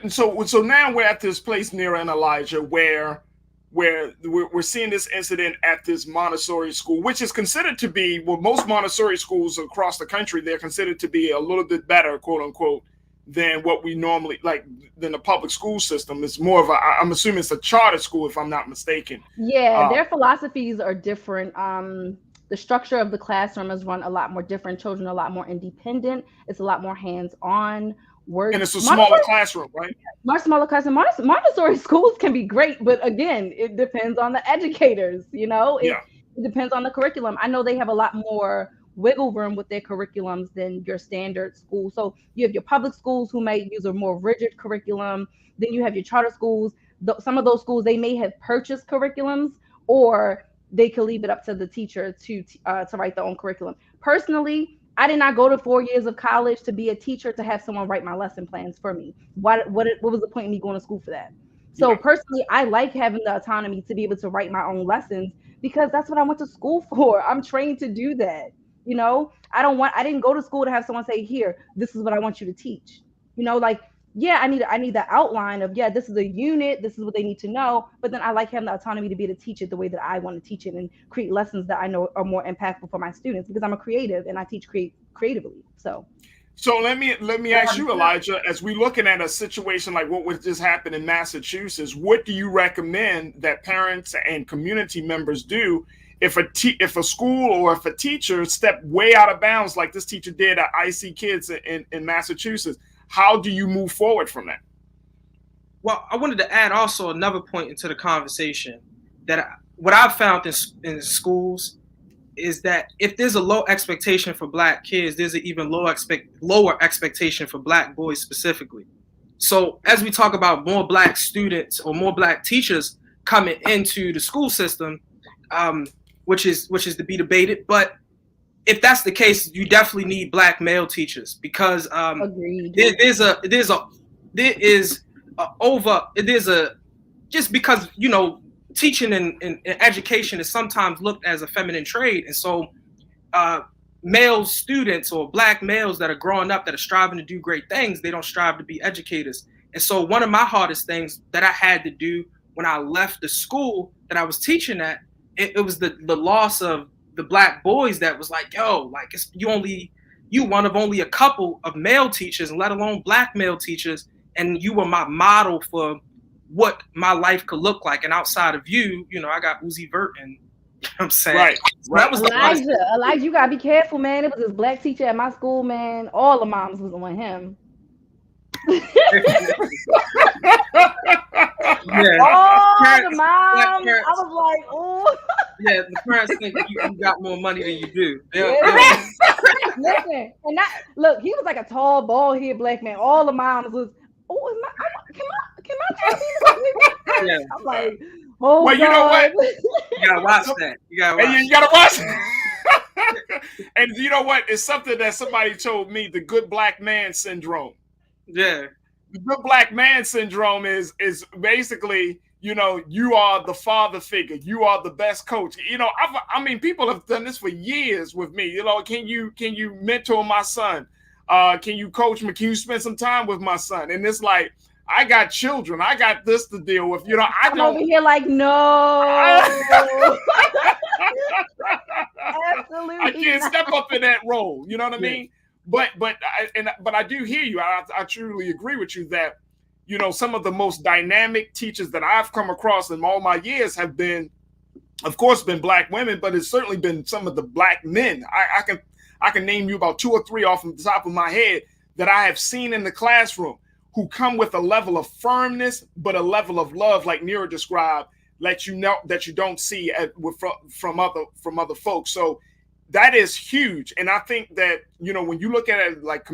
so now we're at this place, Nira and Elijah, where we're seeing this incident at this Montessori school, which is considered to be, well, most Montessori schools across the country, they're considered to be a little bit better, quote unquote, than what we normally like than the public school system. It's more of I'm assuming it's a charter school, if I'm not mistaken. Yeah, their philosophies are different. The structure of the classroom is run a lot more different. Children are a lot more independent. It's a lot more hands-on work. And it's a smaller classroom, right? Much smaller classroom. Montessori schools can be great, but again, it depends on the educators, It depends on the curriculum. I know they have a lot more wiggle room with their curriculums than your standard school. So you have your public schools who may use a more rigid curriculum. Then you have your charter schools. Some of those schools, they may have purchased curriculums, or they could leave it up to the teacher to write their own curriculum. Personally, I did not go to 4 years of college to be a teacher to have someone write my lesson plans for me. What was the point of me going to school for that? So personally, I like having the autonomy to be able to write my own lessons because that's what I went to school for. I'm trained to do that. I didn't go to school to have someone say, here, this is what I want you to teach. I need the outline of, this is a unit, this is what they need to know. But then I like having the autonomy to be able to teach it the way that I want to teach it and create lessons that I know are more impactful for my students because I'm a creative and I teach creatively. So let me ask you, Elijah, as we're looking at a situation like what was just happened in Massachusetts, what do you recommend that parents and community members do if a school or if a teacher step way out of bounds like this teacher did at IC Kids in Massachusetts? How do you move forward from that? Well, I wanted to add also another point into the conversation that what I've found in schools is that if there's a low expectation for Black kids, there's an even lower expectation for Black boys specifically. So as we talk about more Black students or more Black teachers coming into the school system, which is to be debated, but if that's the case, you definitely need Black male teachers because just because teaching and education is sometimes looked as a feminine trade, and so male students or Black males that are growing up that are striving to do great things, they don't strive to be educators. And so one of my hardest things that I had to do when I left the school that I was teaching at, it was the loss of the Black boys that was like, you one of only a couple of male teachers, let alone Black male teachers, and you were my model for what my life could look like. And outside of you, I got Uzi Vert, and I'm saying, right. That was Elijah, you gotta be careful, man. It was this Black teacher at my school, man. All the moms was on him. All the moms, I was like, oh. Yeah, the parents think you got more money than you do. Listen, and look, he was like a tall, bald-headed Black man. All the moms was, can my child be? Yeah. I'm like, oh, well, God. You know what? You gotta watch that. You gotta watch it. And you know what? It's something that somebody told me, the good Black man syndrome. Yeah. The good Black man syndrome is basically, you are the father figure. You are the best coach. People have done this for years with me. Can you mentor my son? Can you coach me? Can you spend some time with my son? And it's like, I got children. I got this to deal with. I'm over here like, no. Absolutely. I can't step up in that role. You know what I mean? But I do hear you. I truly agree with you that, some of the most dynamic teachers that I've come across in all my years have been, of course, been Black women, but it's certainly been some of the Black men. I can name you about 2 or 3 off the top of my head that I have seen in the classroom who come with a level of firmness, but a level of love, like Nira described, that you don't see from other folks. So that is huge. And I think that, when you look at it like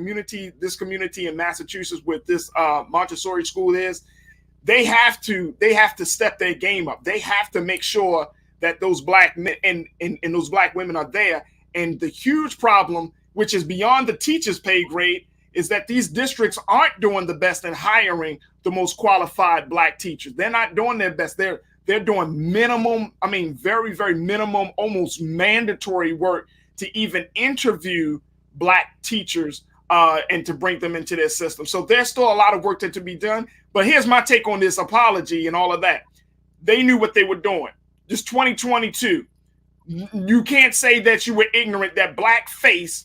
this community in Massachusetts with this Montessori school they have to step their game up. They have to make sure that those Black men and those Black women are there. And the huge problem, which is beyond the teacher's pay grade, is that these districts aren't doing the best in hiring the most qualified Black teachers. They're not doing their best. They're doing very, very minimum, almost mandatory work to even interview Black teachers and to bring them into their system. So there's still a lot of work to be done. But here's my take on this apology and all of that. They knew what they were doing. This 2022. You can't say that you were ignorant that blackface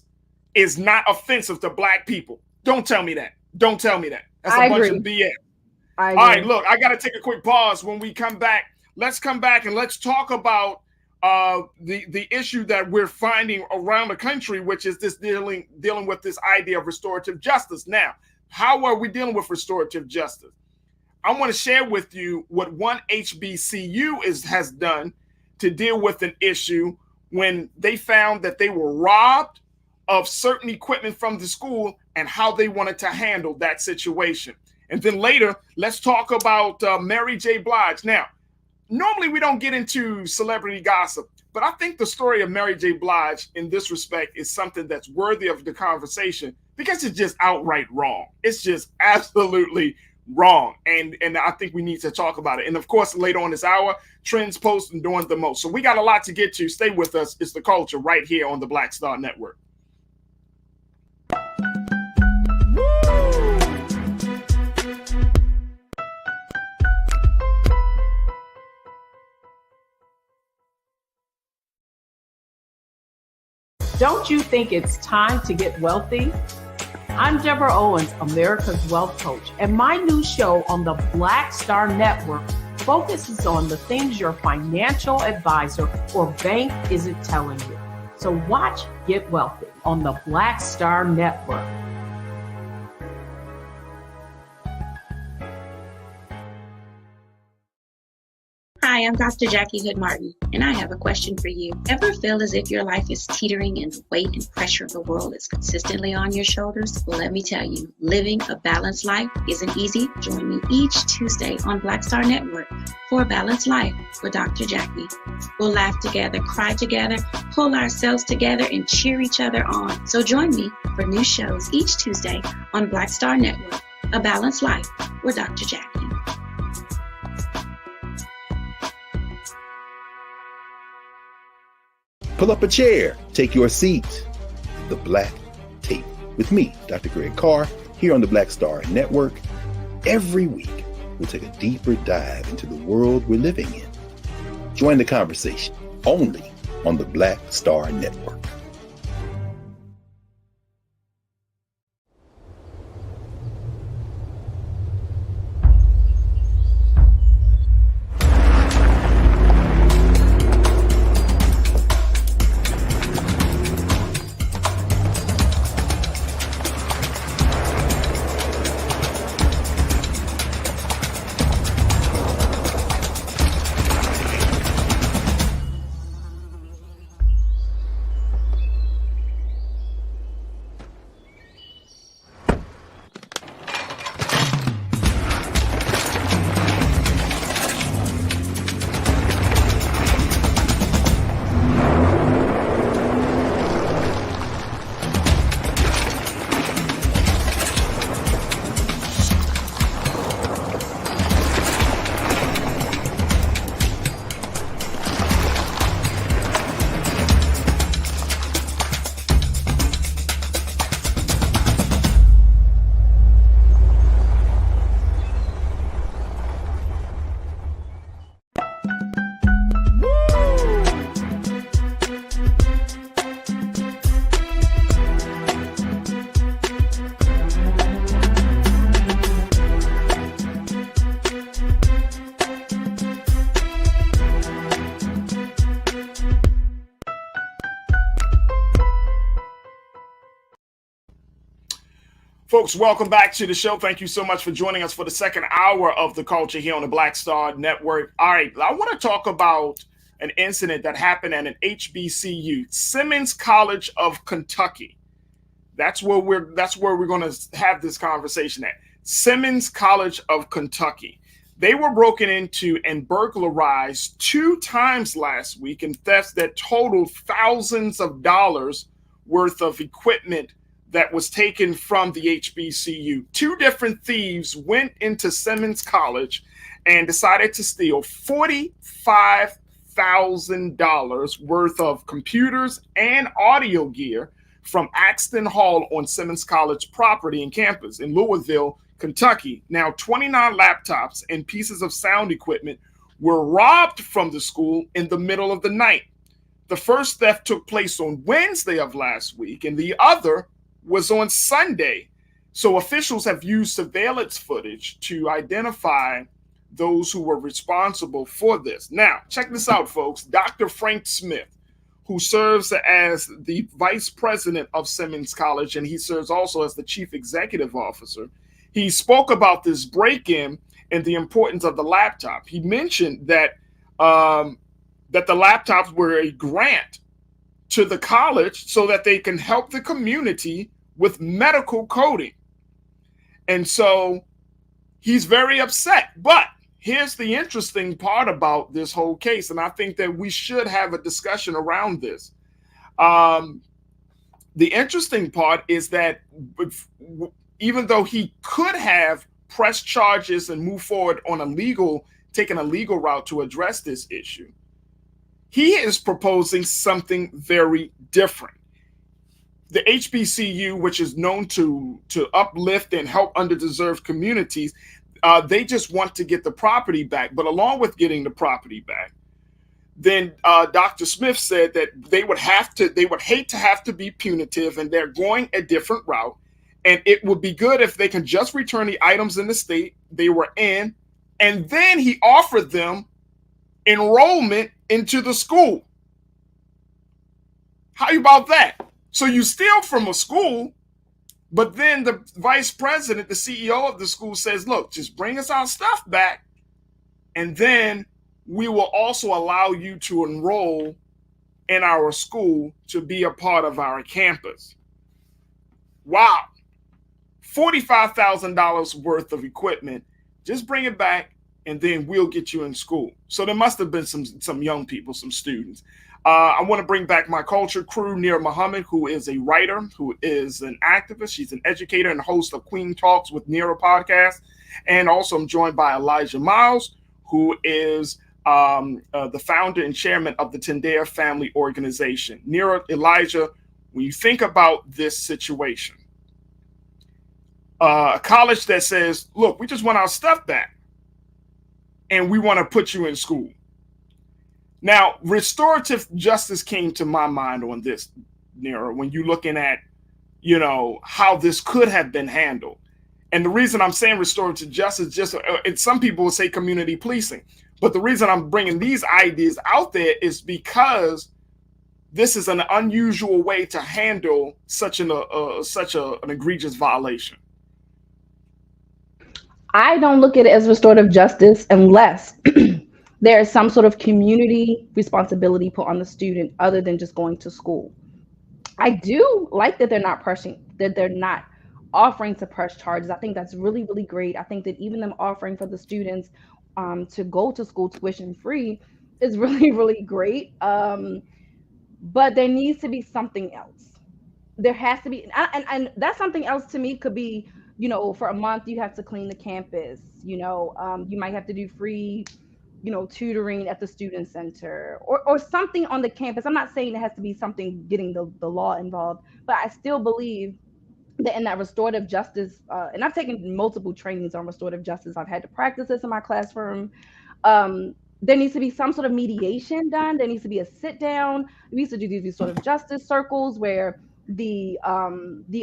is not offensive to Black people. Don't tell me that. Don't tell me that. That's a bunch of BS. All right, look, I got to take a quick pause. When we come back, let's come back and let's talk about the issue that we're finding around the country, which is this dealing with this idea of restorative justice. Now, how are we dealing with restorative justice? I want to share with you what one HBCU has done to deal with an issue when they found that they were robbed of certain equipment from the school and how they wanted to handle that situation. And then later, let's talk about Mary J. Blige. Now, normally we don't get into celebrity gossip, but I think the story of Mary J. Blige in this respect is something that's worthy of the conversation because it's just outright wrong. It's just absolutely wrong. And I think we need to talk about it. And of course, later on this hour, trends, posts, and doing the most. So we got a lot to get to. Stay with us. It's The Culture right here on the Black Star Network. Don't you think it's time to get wealthy? I'm Deborah Owens, America's Wealth Coach, and my new show on the Black Star Network focuses on the things your financial advisor or bank isn't telling you. So watch Get Wealthy on the Black Star Network. Hi, I'm Dr. Jackie Hood Martin, and I have a question for you. Ever feel as if your life is teetering and the weight and pressure of the world is consistently on your shoulders? Well, let me tell you, living a balanced life isn't easy. Join me each Tuesday on Black Star Network for A Balanced Life with Dr. Jackie. We'll laugh together, cry together, pull ourselves together, and cheer each other on. So join me for new shows each Tuesday on Black Star Network, A Balanced Life with Dr. Jackie. Pull up a chair, take your seat. The Black Tape with me, Dr. Greg Carr, here on the Black Star Network. Every week, we'll take a deeper dive into the world we're living in. Join the conversation only on the Black Star Network. Folks, welcome back to the show. Thank you so much for joining us for the second hour of The Culture here on the Black Star Network. All right, I want to talk about an incident that happened at an HBCU, Simmons College of Kentucky. That's where we're going to have this conversation at. Simmons College of Kentucky. They were broken into and burglarized 2 times last week in thefts that totaled thousands of dollars worth of equipment that was taken from the HBCU. 2 different thieves went into Simmons College and decided to steal $45,000 worth of computers and audio gear from Axton Hall on Simmons College property and campus in Louisville, Kentucky. Now, 29 laptops and pieces of sound equipment were robbed from the school in the middle of the night. The first theft took place on Wednesday of last week, and the other was on Sunday. So officials have used surveillance footage to identify those who were responsible for this. Now, check this out, folks. Dr. Frank Smith, who serves as the vice president of Simmons College, and he serves also as the chief executive officer, he spoke about this break-in and the importance of the laptop. He mentioned that that the laptops were a grant to the college so that they can help the community with medical coding. And so he's very upset. But here's the interesting part about this whole case, and I think that we should have a discussion around this. The interesting part is that even though he could have pressed charges and move forward on taking a legal route to address this issue, he is proposing something very different. The HBCU, which is known to uplift and help underdeserved communities, they just want to get the property back. But along with getting the property back, then Dr. Smith said that they would hate to have to be punitive, and they're going a different route. And it would be good if they can just return the items in the state they were in, and then he offered them enrollment into the school. How about that? So you steal from a school, but then the vice president, the CEO of the school, says, look, just bring us our stuff back, and then we will also allow you to enroll in our school to be a part of our campus. Wow. $45,000 worth of equipment. Just bring it back, and then we'll get you in school. So there must have been some young people, some students. I want to bring back my culture crew, Nira Muhammad, who is a writer, who is an activist. She's an educator and host of Queen Talks with Nira podcast. And also I'm joined by Elijah Miles, who is the founder and chairman of the Tendare Family Organization. Nira, Elijah, when you think about this situation, a college that says, look, we just want our stuff back, and we want to put you in school. Now, restorative justice came to my mind on this, Nira, when you're looking at, how this could have been handled. And the reason I'm saying restorative justice, some people will say community policing, but the reason I'm bringing these ideas out there is because this is an unusual way to handle such an egregious violation. I don't look at it as restorative justice unless there is some sort of community responsibility put on the student other than just going to school. I do like that they're not offering to press charges. I think that's really, really great. I think that even them offering for the students to go to school tuition free is really, really great. But there needs to be something else. There has to be, and that something else to me could be, for a month you have to clean the campus. You might have to do free, tutoring at the student center or something on the campus. I'm not saying it has to be something getting the law involved, but I still believe that in that restorative justice, and I've taken multiple trainings on restorative justice. I've had to practice this in my classroom. There needs to be some sort of mediation done. There needs to be a sit down. We used to do these restorative justice circles where the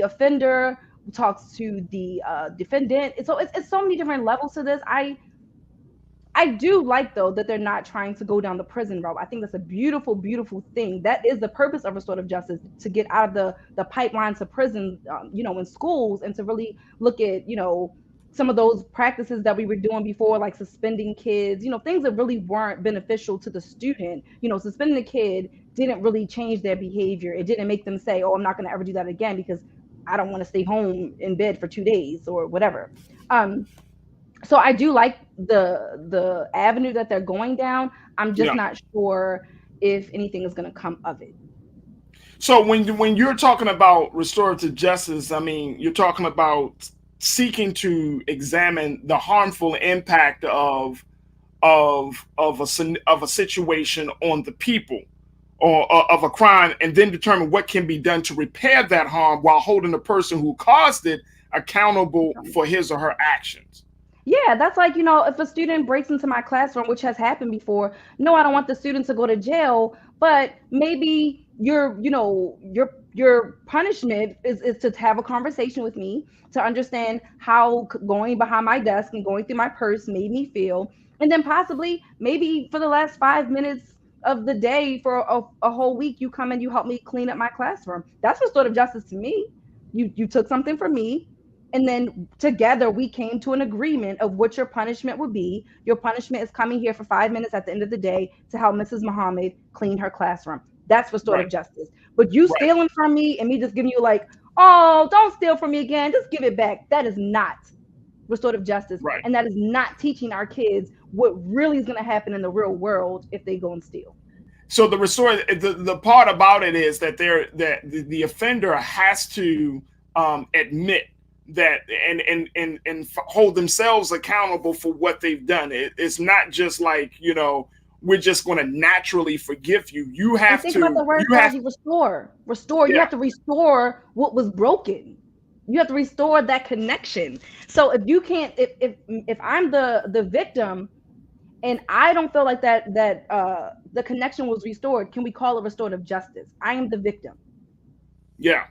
offender talks to the defendant. So it's so many different levels to this. I do like, though, that they're not trying to go down the prison route. I think that's a beautiful, beautiful thing. That is the purpose of restorative justice, to get out of the pipeline to prison, in schools, and to really look at, some of those practices that we were doing before, like suspending kids, things that really weren't beneficial to the student. Suspending a kid didn't really change their behavior. It didn't make them say, oh, I'm not going to ever do that again because I don't want to stay home in bed for 2 days or whatever. So I do like the avenue that they're going down. I'm just not sure if anything is going to come of it. So when you're talking about restorative justice, I mean, you're talking about seeking to examine the harmful impact of a situation on the people, or of a crime, and then determine what can be done to repair that harm while holding the person who caused it accountable for his or her actions. Yeah, that's like, if a student breaks into my classroom, which has happened before, no, I don't want the student to go to jail, but maybe your punishment is to have a conversation with me to understand how going behind my desk and going through my purse made me feel. And then possibly maybe for the last 5 minutes of the day for a whole week, you come and you help me clean up my classroom. That's restorative justice to me. You took something from me, and then together we came to an agreement of what your punishment would be. Your punishment is coming here for 5 minutes at the end of the day to help Mrs. Muhammad clean her classroom. That's restorative justice. But you stealing from me and me just giving you like, oh, don't steal from me again, just give it back. That is not restorative justice. And that is not teaching our kids what really is going to happen in the real world if they go and steal. So the part about it is that the offender has to admit that and hold themselves accountable for what they've done. It's not just like, we're just going to naturally forgive you. You have to. Think about the word restore. Restore. Yeah. You have to restore what was broken. You have to restore that connection. So if you can't, if I'm the victim, and I don't feel like that the connection was restored, can we call it restorative justice? I am the victim. Yeah.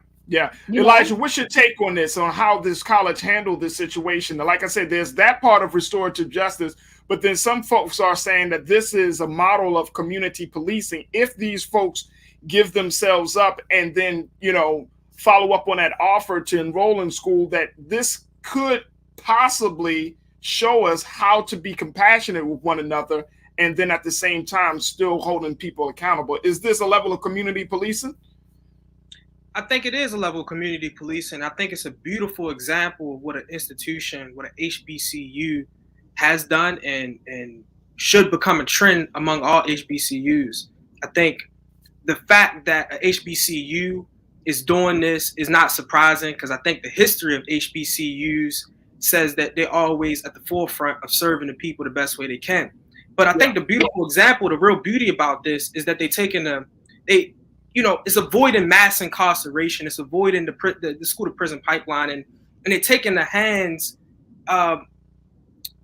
Elijah, what's your take on this, on how this college handled this situation? Like I said, there's that part of restorative justice, but then some folks are saying that this is a model of community policing. If these folks give themselves up and then, follow up on that offer to enroll in school, that this could possibly show us how to be compassionate with one another, and then at the same time still holding people accountable. Is this a level of community policing? I think it is a level of community policing. I think it's a beautiful example of what an institution, what an HBCU has done and should become a trend among all HBCUs. I think the fact that a HBCU is doing this is not surprising, because I think the history of HBCUs says that they're always at the forefront of serving the people the best way they can. But I think the beautiful example, the real beauty about this is that it's avoiding mass incarceration. It's avoiding the school to prison pipeline, and they're taking the hands out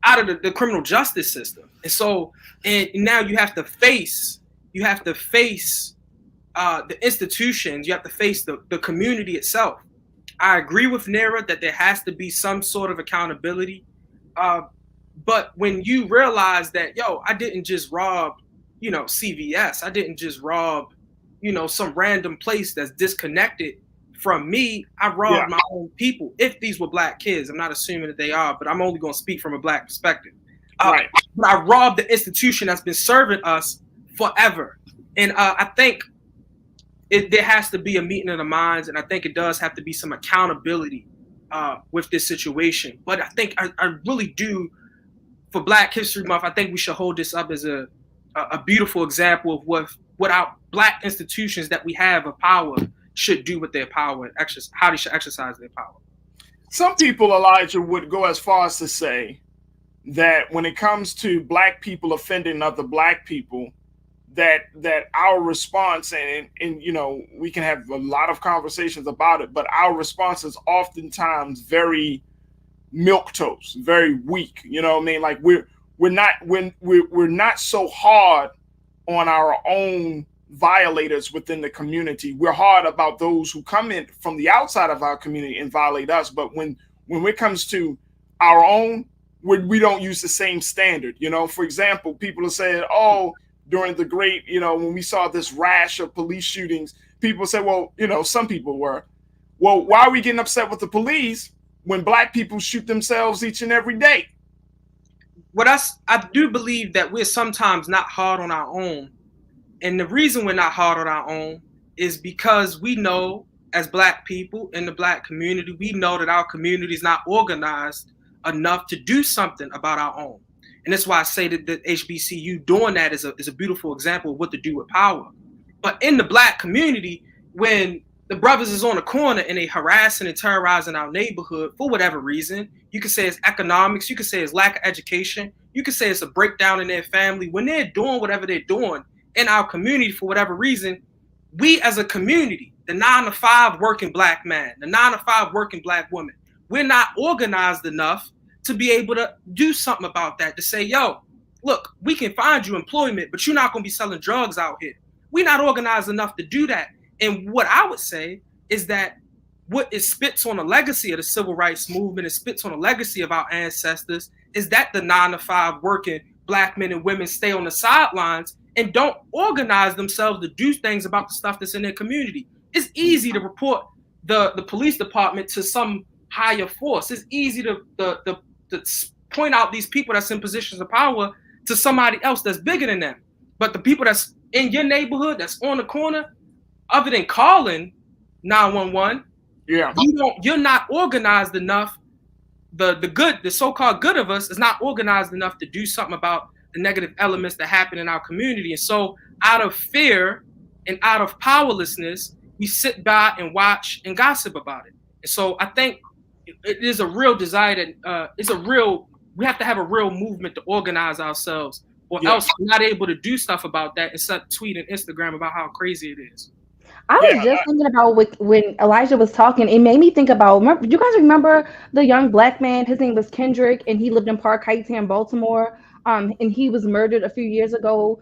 of the criminal justice system. And so, and now you have to face the institutions, you have to face the community itself. I agree with Nera that there has to be some sort of accountability. But when you realize that, I didn't just rob, CVS, I didn't just rob, some random place that's disconnected from me, I robbed my own people. If these were Black kids, I'm not assuming that they are, but I'm only going to speak from a Black perspective. But I robbed the institution that's been serving us forever. And I think there has to be a meeting of the minds, and I think it does have to be some accountability with this situation. But I think I really do, for Black History Month, I think we should hold this up as a beautiful example of what our Black institutions that we have of power should do with their power and how they should exercise their power. Some people, Elijah, would go as far as to say that when it comes to Black people offending other Black people, that our response, and we can have a lot of conversations about it, but our response is oftentimes very milquetoast, very weak. You know what I mean? Like we're not so hard on our own violators within the community. We're hard about those who come in from the outside of our community and violate us. But when it comes to our own, we don't use the same standard. For example, people have said, during the great, when we saw this rash of police shootings, people say, some people were, why are we getting upset with the police when Black people shoot themselves each and every day? I do believe that we're sometimes not hard on our own. And the reason we're not hard on our own is because we know, as Black people in the Black community, we know that our community is not organized enough to do something about our own. And that's why I say that the HBCU doing that is a beautiful example of what to do with power. But in the Black community, when the brothers is on the corner and they harassing and terrorizing our neighborhood for whatever reason. You could say it's economics. You could say it's lack of education. You could say it's a breakdown in their family. When they're doing whatever they're doing in our community for whatever reason, we as a community, the 9-to-5 working black man, the 9-to-5 working black woman, we're not organized enough to be able to do something about that, to say, yo, look, we can find you employment, but you're not going to be selling drugs out here. We're not organized enough to do that. And what I would say is that what it spits on the legacy of the civil rights movement, it spits on the legacy of our ancestors, is that the 9-to-5 working black men and women stay on the sidelines and don't organize themselves to do things about the stuff that's in their community. It's easy to report the police department to some higher force. It's easy to point out these people that's in positions of power to somebody else that's bigger than them. But the people that's in your neighborhood, that's on the corner, other than calling 911, you're not organized enough. The so-called good of us is not organized enough to do something about the negative elements that happen in our community. And so out of fear and out of powerlessness, we sit by and watch and gossip about it. And so I think it is a real desire that we have to have a real movement to organize ourselves, or else we're not able to do stuff about that except tweet and Instagram about how crazy it is. I was just thinking about when Elijah was talking, it made me think about, do you guys remember the young black man? His name was Kendrick, and he lived in Park Heights here in Baltimore. And he was murdered a few years ago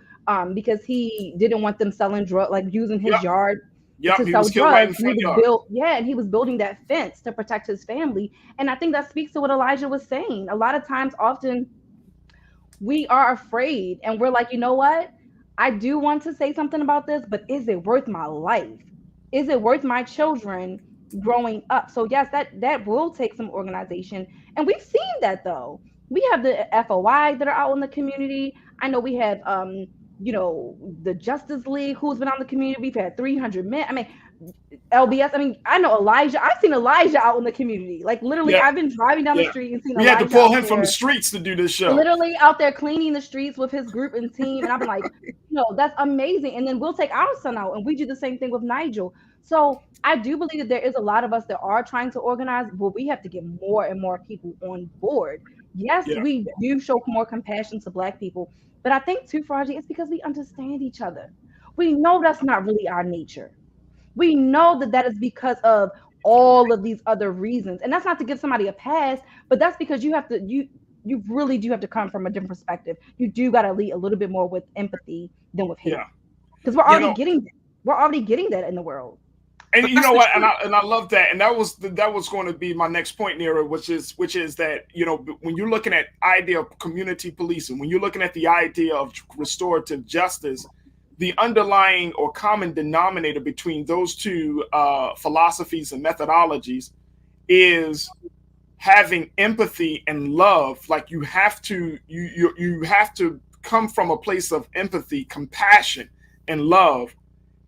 because he didn't want them selling drugs, like using his yard to sell drugs. And he was building that fence to protect his family. And I think that speaks to what Elijah was saying. A lot of times, often, we are afraid, and we're like, you know what? I do want to say something about this, but is it worth my life? Is it worth my children growing up? So yes, that will take some organization. And we've seen that though. We have the FOI that are out in the community. I know we have, the Justice League who's been out in the community. We've had 300 men. I mean, LBS. I mean, I know Elijah. I've seen Elijah out in the community. Like literally, I've been driving down the street and seen Elijah. We had to pull him from the streets to do this show. Literally out there cleaning the streets with his group and team. And I've been like, that's amazing. And then we'll take our son out and we do the same thing with Nigel. So I do believe that there is a lot of us that are trying to organize, but we have to get more and more people on board. Yes, we do show more compassion to Black people, but I think too, Farajii, it's because we understand each other. We know that's not really our nature. We know that is because of all of these other reasons. And that's not to give somebody a pass, but that's because you really do have to come from a different perspective. You do got to lead a little bit more with empathy than with hate. Because we're already getting that in the world. And you know what? And I love that. And that was going to be my next point, Nira, which is that, when you're looking at idea of community policing, when you're looking at the idea of restorative justice, the underlying or common denominator between those two philosophies and methodologies is having empathy and love. Like you have to come from a place of empathy, compassion, and love.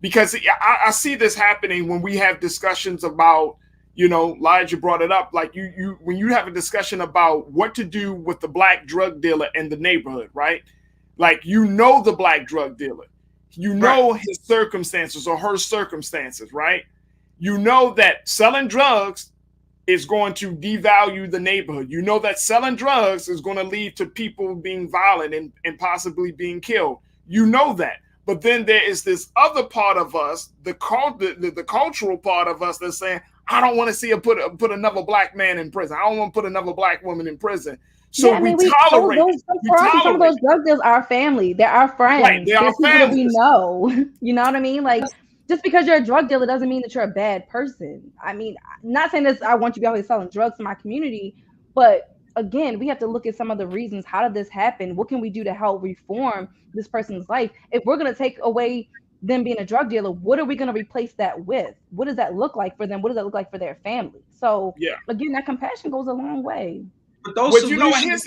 Because I see this happening when we have discussions about, Elijah brought it up, like when you have a discussion about what to do with the Black drug dealer in the neighborhood, right? Like, the Black drug dealer, his circumstances or her circumstances, right? You know that selling drugs is going to devalue the neighborhood. You know that selling drugs is going to lead to people being violent and possibly being killed. You know that. But then there is this other part of us, the cultural part of us that's saying, I don't want to see put another Black man in prison. I don't want to put another Black woman in prison. So we tolerate. Some of those drug dealers are our family. They're our friends. Right, they're our people that we know. You know what I mean? Like, just because you're a drug dealer doesn't mean that you're a bad person. I mean, not saying this, I want you to be always selling drugs in my community, but again, we have to look at some of the reasons. How did this happen? What can we do to help reform this person's life? If we're going to take away them being a drug dealer, what are we going to replace that with? What does that look like for them? What does that look like for their family? So again, that compassion goes a long way. But here's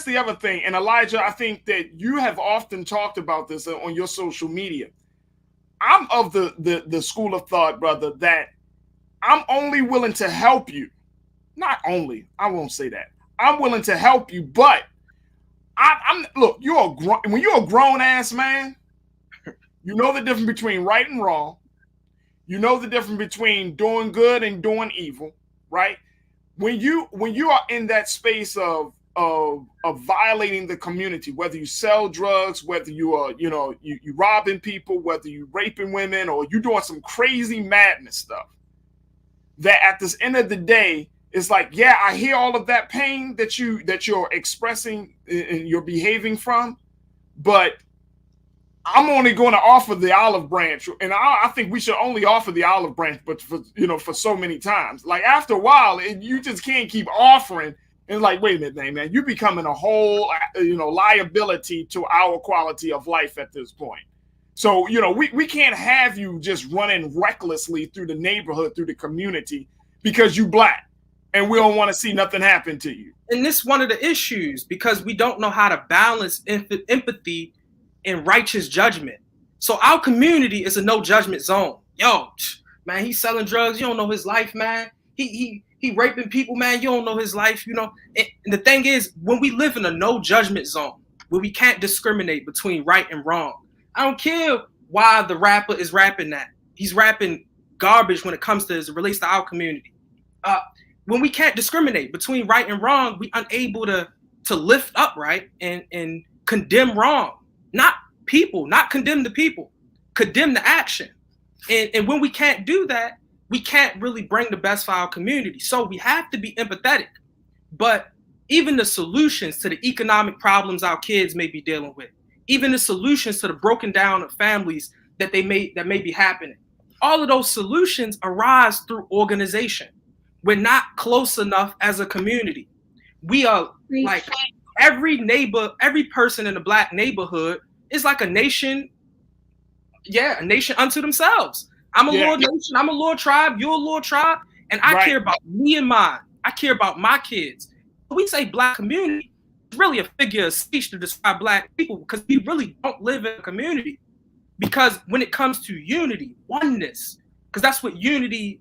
the other thing. And Elijah, I think that you have often talked about this on your social media. I'm of the school of thought, brother, that I'm only willing to help you. Not only, I won't say that. I'm willing to help you, but look, when you're a grown ass man, you know the difference between right and wrong. You know the difference between doing good and doing evil, right? When you are in that space of violating the community, whether you sell drugs, whether you are, you robbing people, whether you raping women, or you doing some crazy madness stuff, that at this end of the day, it's like, yeah, I hear all of that pain that you're expressing and you're behaving from, but I'm only going to offer the olive branch, and I think we should only offer the olive branch, but for so many times, like after a while, you just can't keep offering. And like, wait a minute, man, you're becoming a whole, liability to our quality of life at this point. So, we can't have you just running recklessly through the neighborhood, through the community, because you Black, and we don't want to see nothing happen to you. And this is one of the issues, because we don't know how to balance empathy and righteous judgment. So our community is a no judgment zone. Yo, man, he's selling drugs. You don't know his life, man. He raping people, man. You don't know his life, And the thing is, when we live in a no judgment zone, where we can't discriminate between right and wrong, I don't care why the rapper is rapping that. He's rapping garbage when it comes to, as it relates to our community. When we can't discriminate between right and wrong, we unable to lift up right and condemn wrong. Not people, not condemn the people, condemn the action. And when we can't do that, we can't really bring the best for our community. So we have to be empathetic. But even the solutions to the economic problems our kids may be dealing with, even the solutions to the broken down of families that may be happening, all of those solutions arise through organization. We're not close enough as a community. We are like every neighbor, every person in the Black neighborhood is like a nation. Yeah, a nation unto themselves. I'm a little nation. I'm a little tribe. You're a little tribe. And I care about me and mine. I care about my kids. When we say Black community, it's really a figure of speech to describe Black people, because we really don't live in a community. Because when it comes to unity, oneness, because that's what unity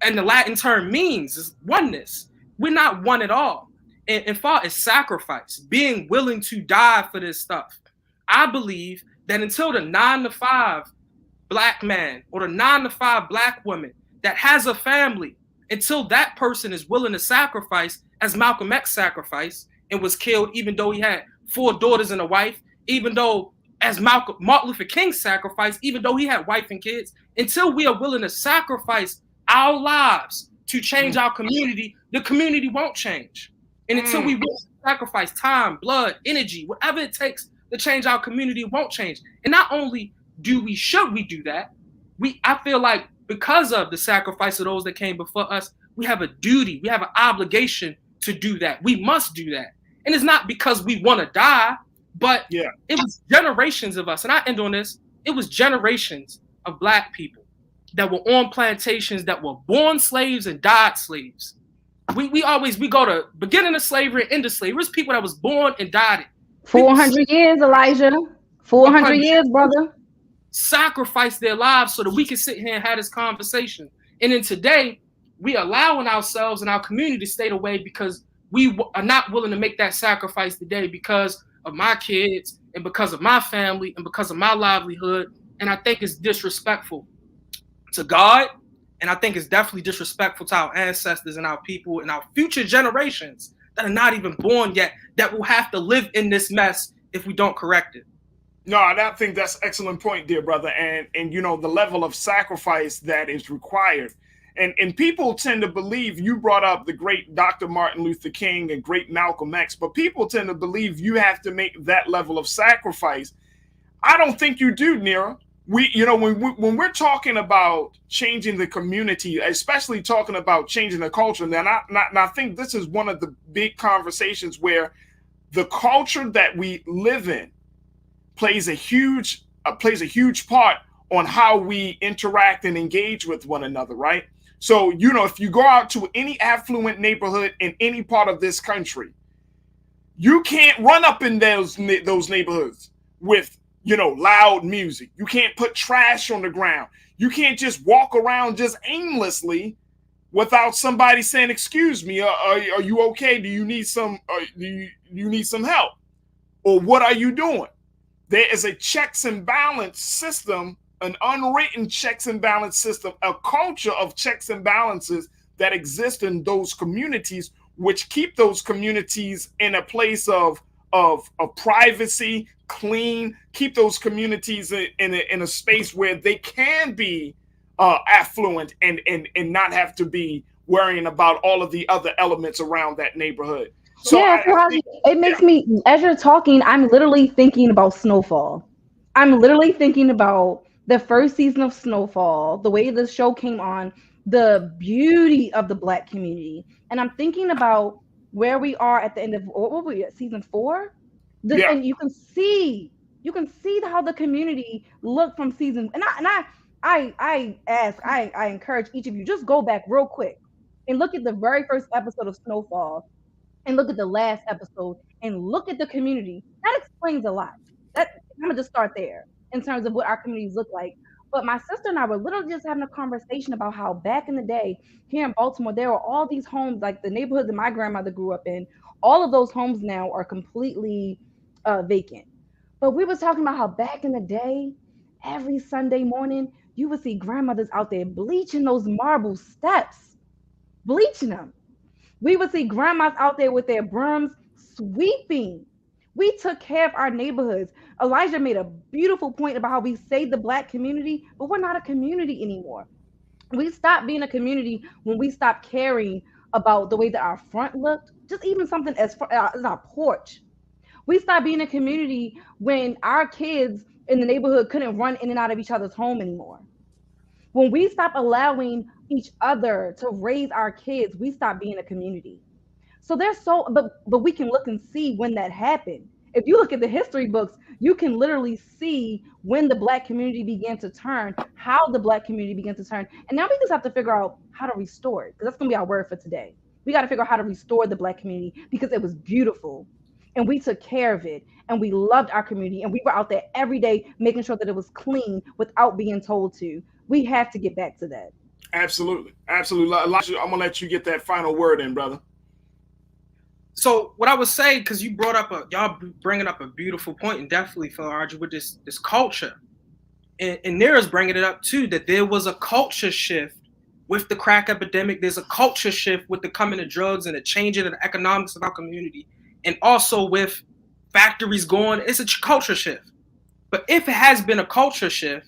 and the Latin term means, is oneness. We're not one at all. And far as sacrifice, being willing to die for this stuff, I believe that until the 9-to-5 Black man or the 9-to-5 Black woman that has a family, until that person is willing to sacrifice, as Malcolm X sacrificed and was killed, even though he had 4 daughters and a wife, even though as Martin Luther King sacrificed, even though he had wife and kids, until we are willing to sacrifice our lives to change our community, the community won't change. And until we will sacrifice time, blood, energy, whatever it takes to change our community, won't change. And not only should we do that, I feel like because of the sacrifice of those that came before us, we have a duty, we have an obligation to do that. We must do that. And it's not because we want to die, but it was generations of us. And I end on this. It was generations of Black people that were on plantations, that were born slaves and died slaves. We go to beginning of slavery and end of slavery. It's people that was born and died. 400 years, Elijah. 400 years, brother. Sacrificed their lives so that we can sit here and have this conversation. And then today, we allowing ourselves and our community to stay away because we are not willing to make that sacrifice today because of my kids and because of my family and because of my livelihood. And I think it's disrespectful to God. And I think it's definitely disrespectful to our ancestors and our people and our future generations that are not even born yet, that will have to live in this mess if we don't correct it. No, I think that's an excellent point, dear brother. And the level of sacrifice that is required. And people tend to believe, you brought up the great Dr. Martin Luther King and great Malcolm X, but people tend to believe you have to make that level of sacrifice. I don't think you do, Nira. When we're talking about changing the community, especially talking about changing the culture, and I think this is one of the big conversations where the culture that we live in plays a huge part on how we interact and engage with one another, right? So, if you go out to any affluent neighborhood in any part of this country, you can't run up in those neighborhoods with loud music. You can't put trash on the ground. You can't just walk around just aimlessly without somebody saying, "Excuse me, are you okay? Do you need some? Do you need some help? Or what are you doing?" There is a checks and balance system an unwritten checks and balance system, a culture of checks and balances that exist in those communities, which keep those communities in a place of privacy, clean, keep those communities in a space where they can be affluent and not have to be worrying about all of the other elements around that neighborhood. So Farajii, it makes me, as you're talking, I'm literally thinking about Snowfall. I'm literally thinking about the first season of Snowfall, the way the show came on, the beauty of the Black community. And I'm thinking about where we are at the end of, what were we at, season 4? And you can see how the community looked from season. And I encourage each of you, just go back real quick and look at the very first episode of Snowfall and look at the last episode and look at the community. That explains a lot. I'm gonna just start there in terms of what our communities look like. But my sister and I were literally just having a conversation about how back in the day here in Baltimore, there were all these homes, like the neighborhood that my grandmother grew up in. All of those homes now are completely vacant. But we were talking about how back in the day, every Sunday morning, you would see grandmothers out there bleaching those marble steps, bleaching them. We would see grandmas out there with their brooms sweeping. We took care of our neighborhoods. Elijah made a beautiful point about how we saved the Black community, but we're not a community anymore. We stopped being a community when we stopped caring about the way that our front looked, just even something as our porch. We stopped being a community when our kids in the neighborhood couldn't run in and out of each other's home anymore. When we stop allowing each other to raise our kids, we stop being a community. So but we can look and see when that happened. If you look at the history books, you can literally see when the Black community began to turn, how the Black community began to turn. And now we just have to figure out how to restore it, because that's gonna be our word for today. We got to figure out how to restore the Black community, because it was beautiful and we took care of it and we loved our community and we were out there every day making sure that it was clean without being told to. We have to get back to that. Absolutely. Absolutely. Elijah, I'm going to let you get that final word in, brother. So what I would say, because you brought up y'all bringing up a beautiful point, and definitely, Farajii, with this culture. And Nira's bringing it up too, that there was a culture shift with the crack epidemic. There's a culture shift with the coming of drugs and the changing of the economics of our community. And also with factories going, it's a culture shift. But if it has been a culture shift,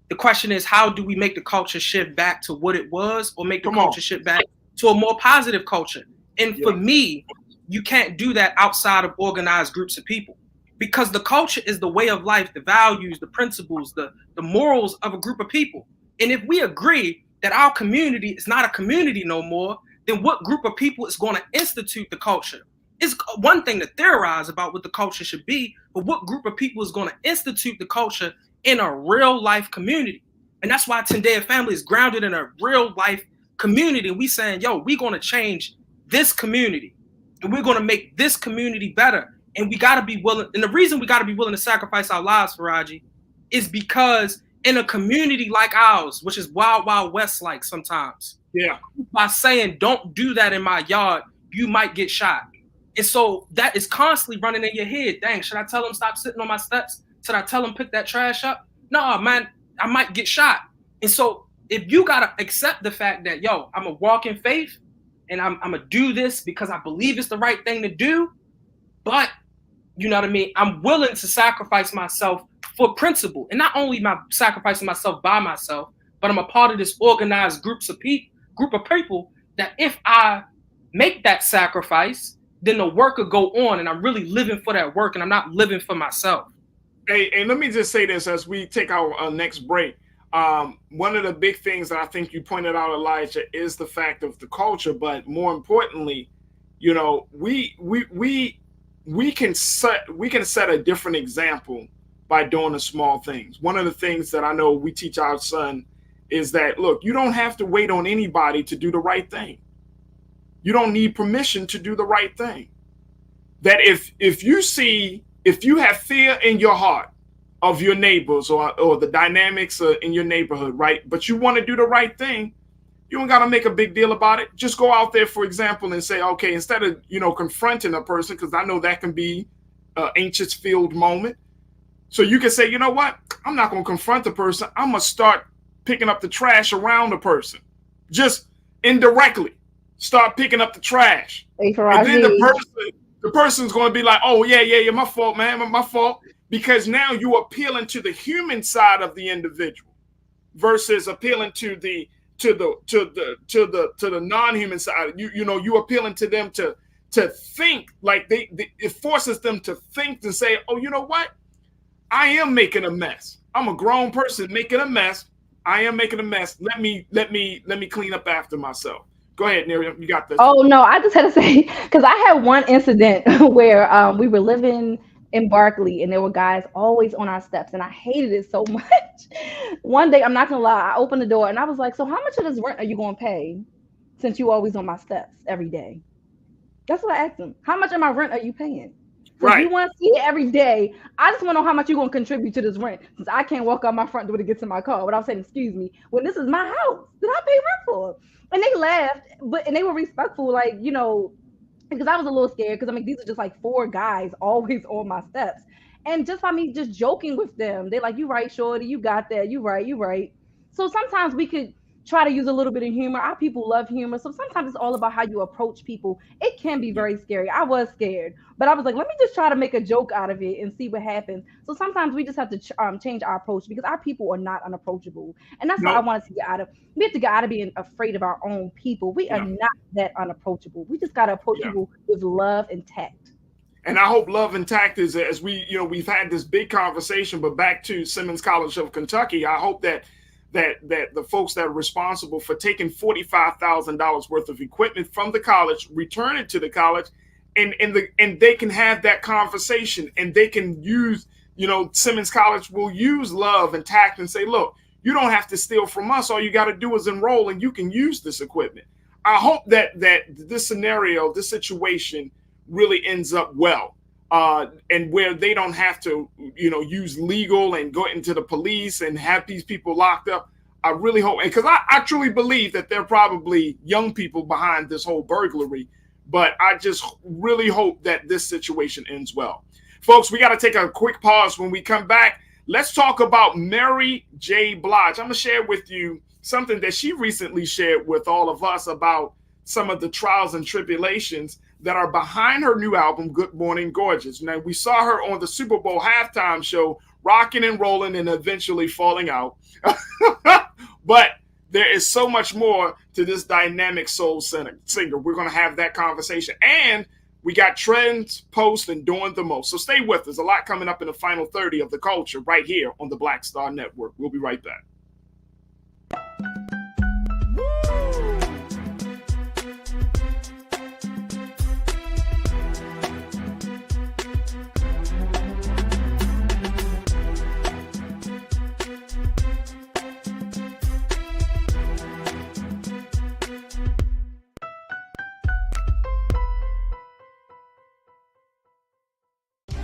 the question is, how do we make the culture shift back to what it was, or make the culture shift back to a more positive culture? And for me, you can't do that outside of organized groups of people, because the culture is the way of life, the values, the principles, the morals of a group of people. And if we agree that our community is not a community no more, then what group of people is going to institute the culture? It's one thing to theorize about what the culture should be, but what group of people is going to institute the culture in a real life community? And that's why Tendea Family is grounded in a real life community. And we saying, yo, we're going to change this community and we're going to make this community better. And we got to be willing. And the reason we got to be willing to sacrifice our lives, Farajii, is because in a community like ours, which is wild, wild west like sometimes, by saying, don't do that in my yard, you might get shot. And so that is constantly running in your head. Dang, should I tell them stop sitting on my steps? Should I tell them pick that trash up? No, man, I might get shot. And so if you got to accept the fact that, yo, I'm a walk in faith and I'm going to do this because I believe it's the right thing to do, but you know what I mean? I'm willing to sacrifice myself for principle. And not only am I sacrificing myself by myself, but I'm a part of this organized group of people that if I make that sacrifice, then the work will go on and I'm really living for that work and I'm not living for myself. Hey, and let me just say this as we take our next break. One of the big things that I think you pointed out, Elijah, is the fact of the culture. But more importantly, you know, we can set a different example by doing the small things. One of the things that I know we teach our son is that, look, you don't have to wait on anybody to do the right thing. You don't need permission to do the right thing. That if you have fear in your heart of your neighbors or the dynamics in your neighborhood, right? But you want to do the right thing, you don't got to make a big deal about it. Just go out there, for example, and say, okay, instead of, confronting a person, because I know that can be an anxious-filled moment. So you can say, you know what? I'm not going to confront the person. I'm going to start picking up the trash around the person. Just indirectly start picking up the trash. Hey, and then the person's going to be like, oh, yeah, my fault, man, my fault. Because now you're appealing to the human side of the individual versus appealing to the non-human side. You appealing to them to think, like it forces them to think and say, oh, you know what? I am making a mess. I'm a grown person making a mess. I am making a mess. Let me clean up after myself. Go ahead, Miriam. You got this. Oh no, I just had to say, because I had one incident where we were living in Berkeley and there were guys always on our steps and I hated it so much. One day, I'm not gonna lie, I opened the door and I was like, so how much of this rent are you gonna pay since you always on my steps every day? That's what I asked him. How much of my rent are you paying? Right. You want to see it every day. I just want to know how much you're going to contribute to this rent, since I can't walk out my front door to get to my car without saying, excuse me, when this is my house, did I pay rent for? And they laughed, and they were respectful, like, you know, because I was a little scared, because I mean, these are just like 4 guys always on my steps. And just by me just joking with them, they're like, you right, shorty, you got that, you right. So sometimes we could try to use a little bit of humor. Our people love humor. So sometimes it's all about how you approach people. It can be very scary. I was scared, but I was like, let me just try to make a joke out of it and see what happens. So sometimes we just have to change our approach, because our people are not unapproachable. And that's what I wanted to get out of. We have to get out of being afraid of our own people. We are not that unapproachable. We just got to approach people with love and tact. And I hope love and tact is, as we've had this big conversation, but back to Simmons College of Kentucky, I hope that the folks that are responsible for taking $45,000 worth of equipment from the college, return it to the college, and they can have that conversation, and they can use, Simmons College will use love and tact and say, look, you don't have to steal from us. All you got to do is enroll and you can use this equipment. I hope that this scenario, this situation really ends up well. And where they don't have to, use legal and go into the police and have these people locked up. I really hope, because I truly believe that there are probably young people behind this whole burglary, but I just really hope that this situation ends well. Folks, we got to take a quick pause. When we come back, let's talk about Mary J. Blige. I'm going to share with you something that she recently shared with all of us about some of the trials and tribulations that are behind her new album, Good Morning Gorgeous. Now, we saw her on the Super Bowl halftime show, rocking and rolling and eventually falling out. But there is so much more to this dynamic soul singer. We're going to have that conversation. And we got trends, posts, and doing the most. So stay with us. There's a lot coming up in the final 30 of The Culture right here on the Black Star Network. We'll be right back.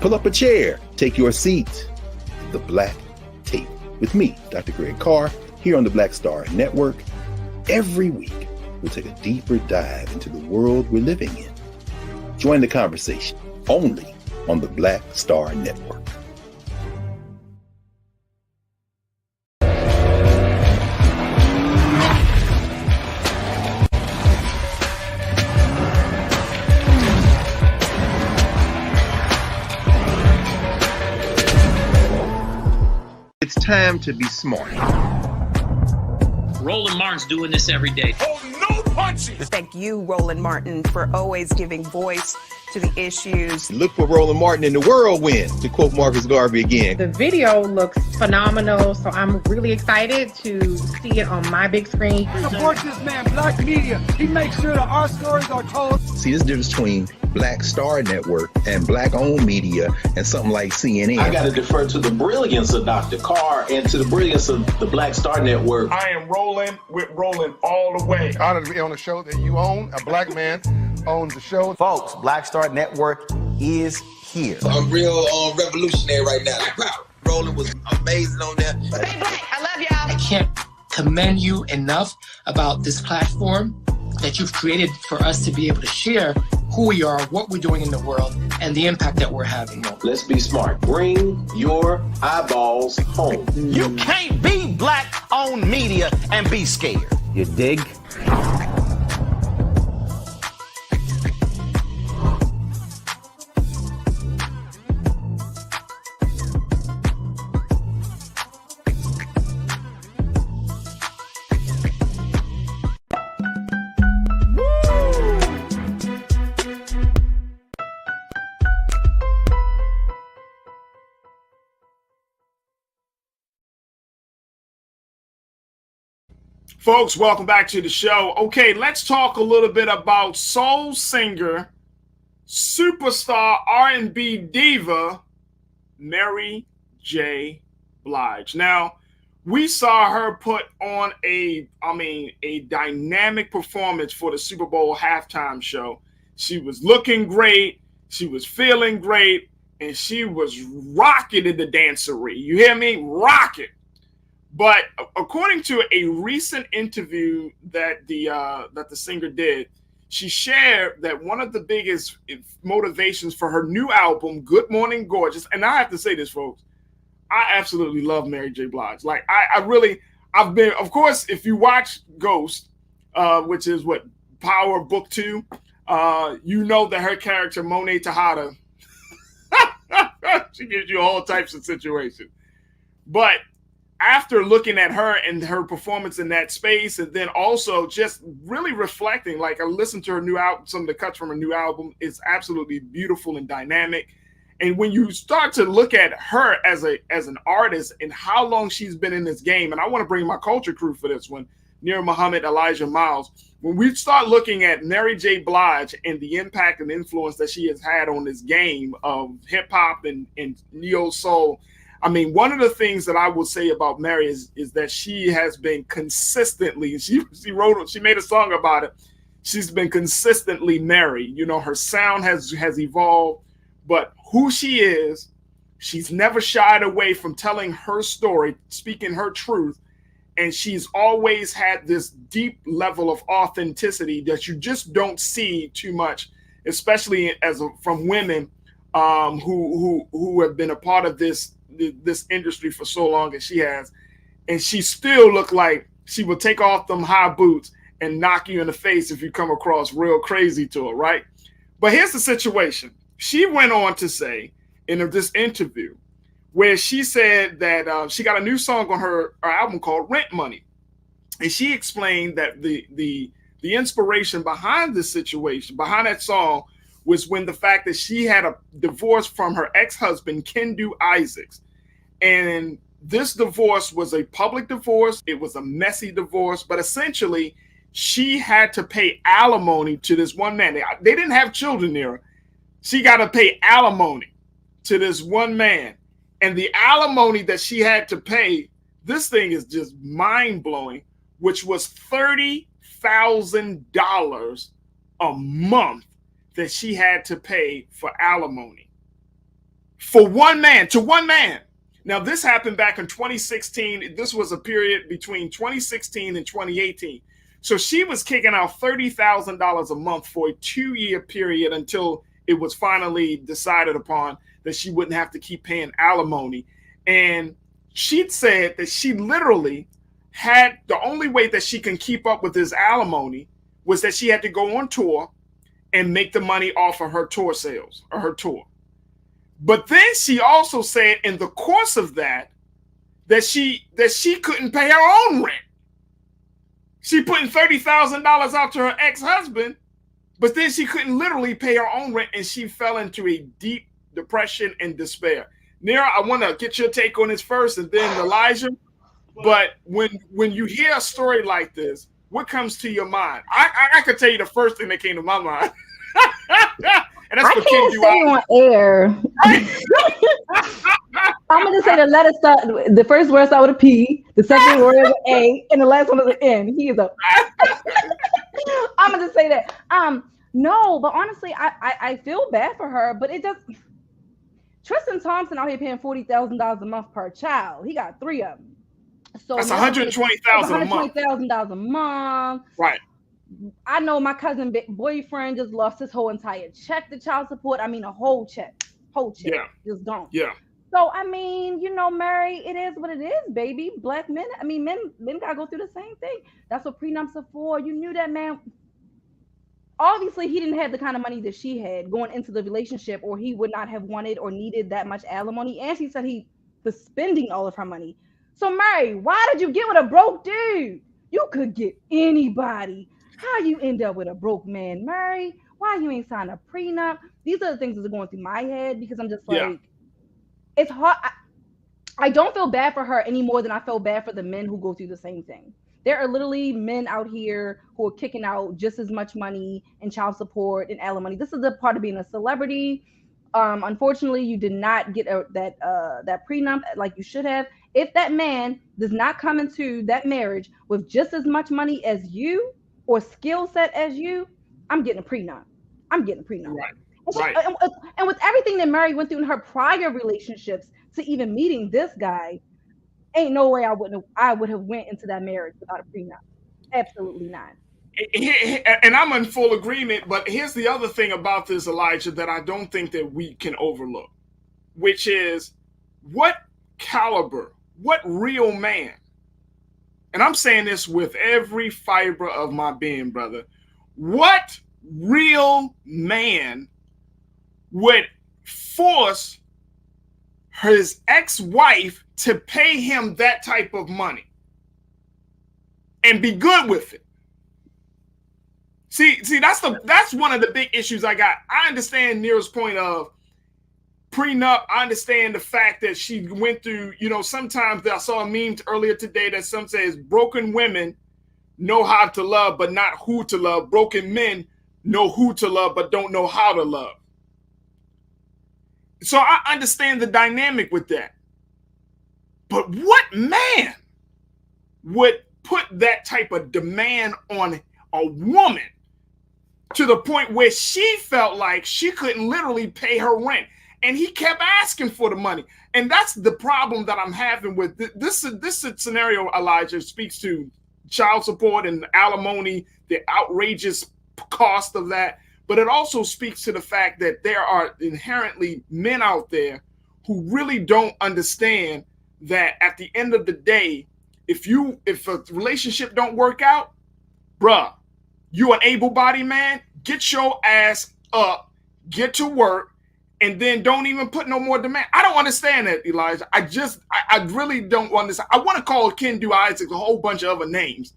Pull up a chair, take your seat. The Black Tape with me, Dr. Greg Carr, here on the Black Star Network. Every week, we'll take a deeper dive into the world we're living in. Join the conversation only on the Black Star Network. It's time to be smart. Roland Martin's doing this every day. Oh, no punching! Thank you, Roland Martin, for always giving voice to the issues. Look for Roland Martin in the whirlwind, to quote Marcus Garvey again. The video looks phenomenal, so I'm really excited to see it on my big screen. Support this man, Black Media. He makes sure that our stories are told. See, there's a difference between Black Star Network and Black-owned media and something like CNN. I got to defer to the brilliance of Dr. Carr and to the brilliance of the Black Star Network. I am rolling with Roland all the way. Honored to be on a show that you own. A black man owns the show. Folks, Black Star Network is here. I'm real revolutionary right now. Roland was amazing on there. Stay black. I love y'all. I can't commend you enough about this platform that you've created for us to be able to share who we are, what we're doing in the world, and the impact that we're having. Let's be smart. Bring your eyeballs home. You can't be black-owned media and be scared. You dig? Folks, welcome back to the show. Okay, let's talk a little bit about soul singer, superstar R&B diva, Mary J. Blige. Now, we saw her put on a dynamic performance for the Super Bowl halftime show. She was looking great, she was feeling great, and she was rocking in the dancery. You hear me? Rocking. But according to a recent interview that the singer did, she shared that one of the biggest motivations for her new album, Good Morning Gorgeous, and I have to say this, folks, I absolutely love Mary J. Blige. Like, I've been, of course, if you watch Ghost, which is what, Power Book 2, you know that her character, Monet Tejada, she gives you all types of situations. But after looking at her and her performance in that space, and then also just really reflecting, like I listened to her new album, some of the cuts from her new album, it's absolutely beautiful and dynamic. And when you start to look at her as an artist and how long she's been in this game, and I want to bring my culture crew for this one, Nira Muhammad, Elijah Miles, when we start looking at Mary J. Blige and the impact and influence that she has had on this game of hip hop and neo soul, I mean, one of the things that I will say about Mary is that she has been consistently, she made a song about it. She's been consistently Mary. You know, her sound has evolved, but who she is, she's never shied away from telling her story, speaking her truth. And she's always had this deep level of authenticity that you just don't see too much, especially from women who have been a part of this industry for so long as she has. And she still looked like she would take off them high boots and knock you in the face if you come across real crazy to her, right? But here's the situation. She went on to say in this interview where she said that she got a new song on her album called Rent Money. And she explained that the inspiration behind this situation, behind that song, was when the fact that she had a divorce from her ex-husband, Kendu Isaacs. And this divorce was a public divorce. It was a messy divorce, but essentially she had to pay alimony to this one man. They didn't have children there. She got to pay alimony to this one man. And the alimony that she had to pay, this thing is just mind-blowing, which was $30,000 a month that she had to pay for alimony. For one man, to one man. Now, this happened back in 2016. This was a period between 2016 and 2018. So she was kicking out $30,000 a month for a 2-year period until it was finally decided upon that she wouldn't have to keep paying alimony. And she said that she literally had, the only way that she can keep up with this alimony was that she had to go on tour and make the money off of her tour sales or her tour. But then she also said in the course of that she couldn't pay her own rent. She putting $30,000 out to her ex-husband, but then she couldn't literally pay her own rent, and she fell into a deep depression and despair. Nira, I want to get your take on this first, and then Elijah. But when you hear a story like this, what comes to your mind? I could tell you the first thing that came to my mind. And that's I can't say on air. I'm gonna say the letter start. The first word start with a P, the second word with an A, and the last one with an N. He is a. I'm gonna say that. No, but honestly, I feel bad for her, but it just. Tristan Thompson out here paying $40,000 a month per child. He got 3 of them. So that's $120,000 a month. $120,000 a month. Right. I know my cousin boyfriend just lost his whole entire check to child support. I mean, a whole check, just gone. Yeah. So I mean, Mary, it is what it is, baby. Black men, men gotta go through the same thing. That's what prenups are for. You knew that man. Obviously, he didn't have the kind of money that she had going into the relationship, or he would not have wanted or needed that much alimony. And she said he was spending all of her money. So Mary, why did you get with a broke dude? You could get anybody. How you end up with a broke man, Mary? Why you ain't signed a prenup? These are the things that are going through my head, because I'm just like, it's hard. I don't feel bad for her any more than I feel bad for the men who go through the same thing. There are literally men out here who are kicking out just as much money in child support and alimony. This is the part of being a celebrity. Unfortunately, you did not get that prenup like you should have. If that man does not come into that marriage with just as much money as you or skill set as you, I'm getting a prenup. Right. And with everything that Mary went through in her prior relationships to even meeting this guy, ain't no way I would have went into that marriage without a prenup. Absolutely not. And I'm in full agreement, but here's the other thing about this, Elijah, that I don't think that we can overlook, which is what caliber, what real man, and I'm saying this with every fiber of my being, brother, what real man would force his ex-wife to pay him that type of money and be good with it? See, that's one of the big issues I got. I understand Nero's point of prenup. I understand the fact that she went through, sometimes I saw a meme earlier today that some says broken women know how to love, but not who to love. Broken men know who to love, but don't know how to love. So I understand the dynamic with that. But what man would put that type of demand on a woman to the point where she felt like she couldn't literally pay her rent? And he kept asking for the money. And that's the problem that I'm having with this scenario. Elijah speaks to child support and alimony, the outrageous cost of that. But it also speaks to the fact that there are inherently men out there who really don't understand that at the end of the day, if a relationship don't work out, bruh, you an able-bodied man, get your ass up, get to work, and then don't even put no more demand. I don't understand that, Elijah. I really don't understand. I want to call Ken Du Isaac a whole bunch of other names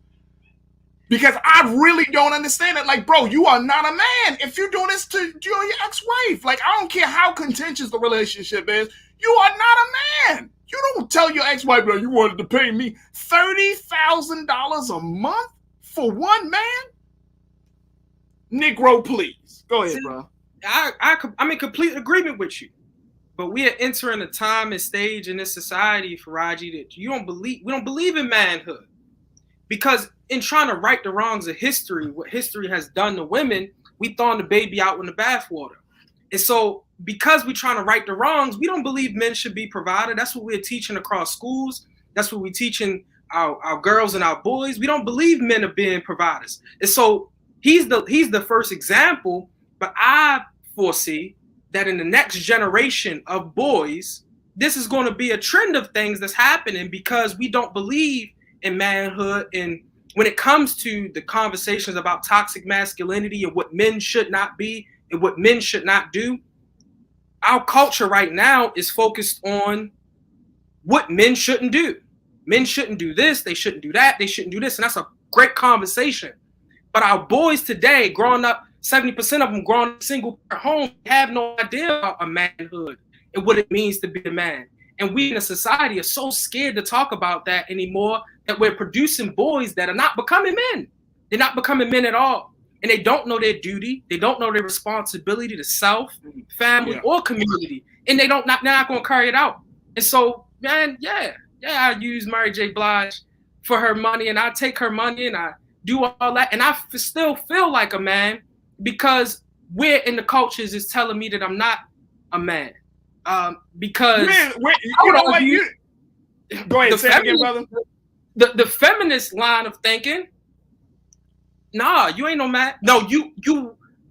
because I really don't understand it. Like, bro, you are not a man if you're doing this to your ex-wife. Like, I don't care how contentious the relationship is. You are not a man. You don't tell your ex-wife, bro, you wanted to pay me $30,000 a month for one man? Negro, please. Go ahead, bro. I'm in complete agreement with you. But we are entering a time and stage in this society, Farajii, that we don't believe in manhood. Because in trying to right the wrongs of history, what history has done to women, we throwing the baby out in the bathwater. And so because we're trying to right the wrongs, we don't believe men should be provided. That's what we're teaching across schools. That's what we're teaching our girls and our boys. We don't believe men are being providers. And so he's the first example, but I foresee that in the next generation of boys, this is going to be a trend of things that's happening because we don't believe in manhood. And when it comes to the conversations about toxic masculinity and what men should not be and what men should not do, our culture right now is focused on what men shouldn't do. Men shouldn't do this, they shouldn't do that, they shouldn't do this. And that's a great conversation. But our boys today, growing up, 70% of them growing up single home, have no idea about a manhood and what it means to be a man. And we in a society are so scared to talk about that anymore that we're producing boys that are not becoming men. They're not becoming men at all. And they don't know their duty. They don't know their responsibility to self, family, or community. And they're not going to carry it out. And so, man, I use Mary J. Blige for her money, and I take her money and I do all that. And I still feel like a man because where in the cultures is telling me that I'm not a man. Because man, you know what? Go ahead, say it again, brother. The feminist line of thinking Nah, you ain't no man. No, you.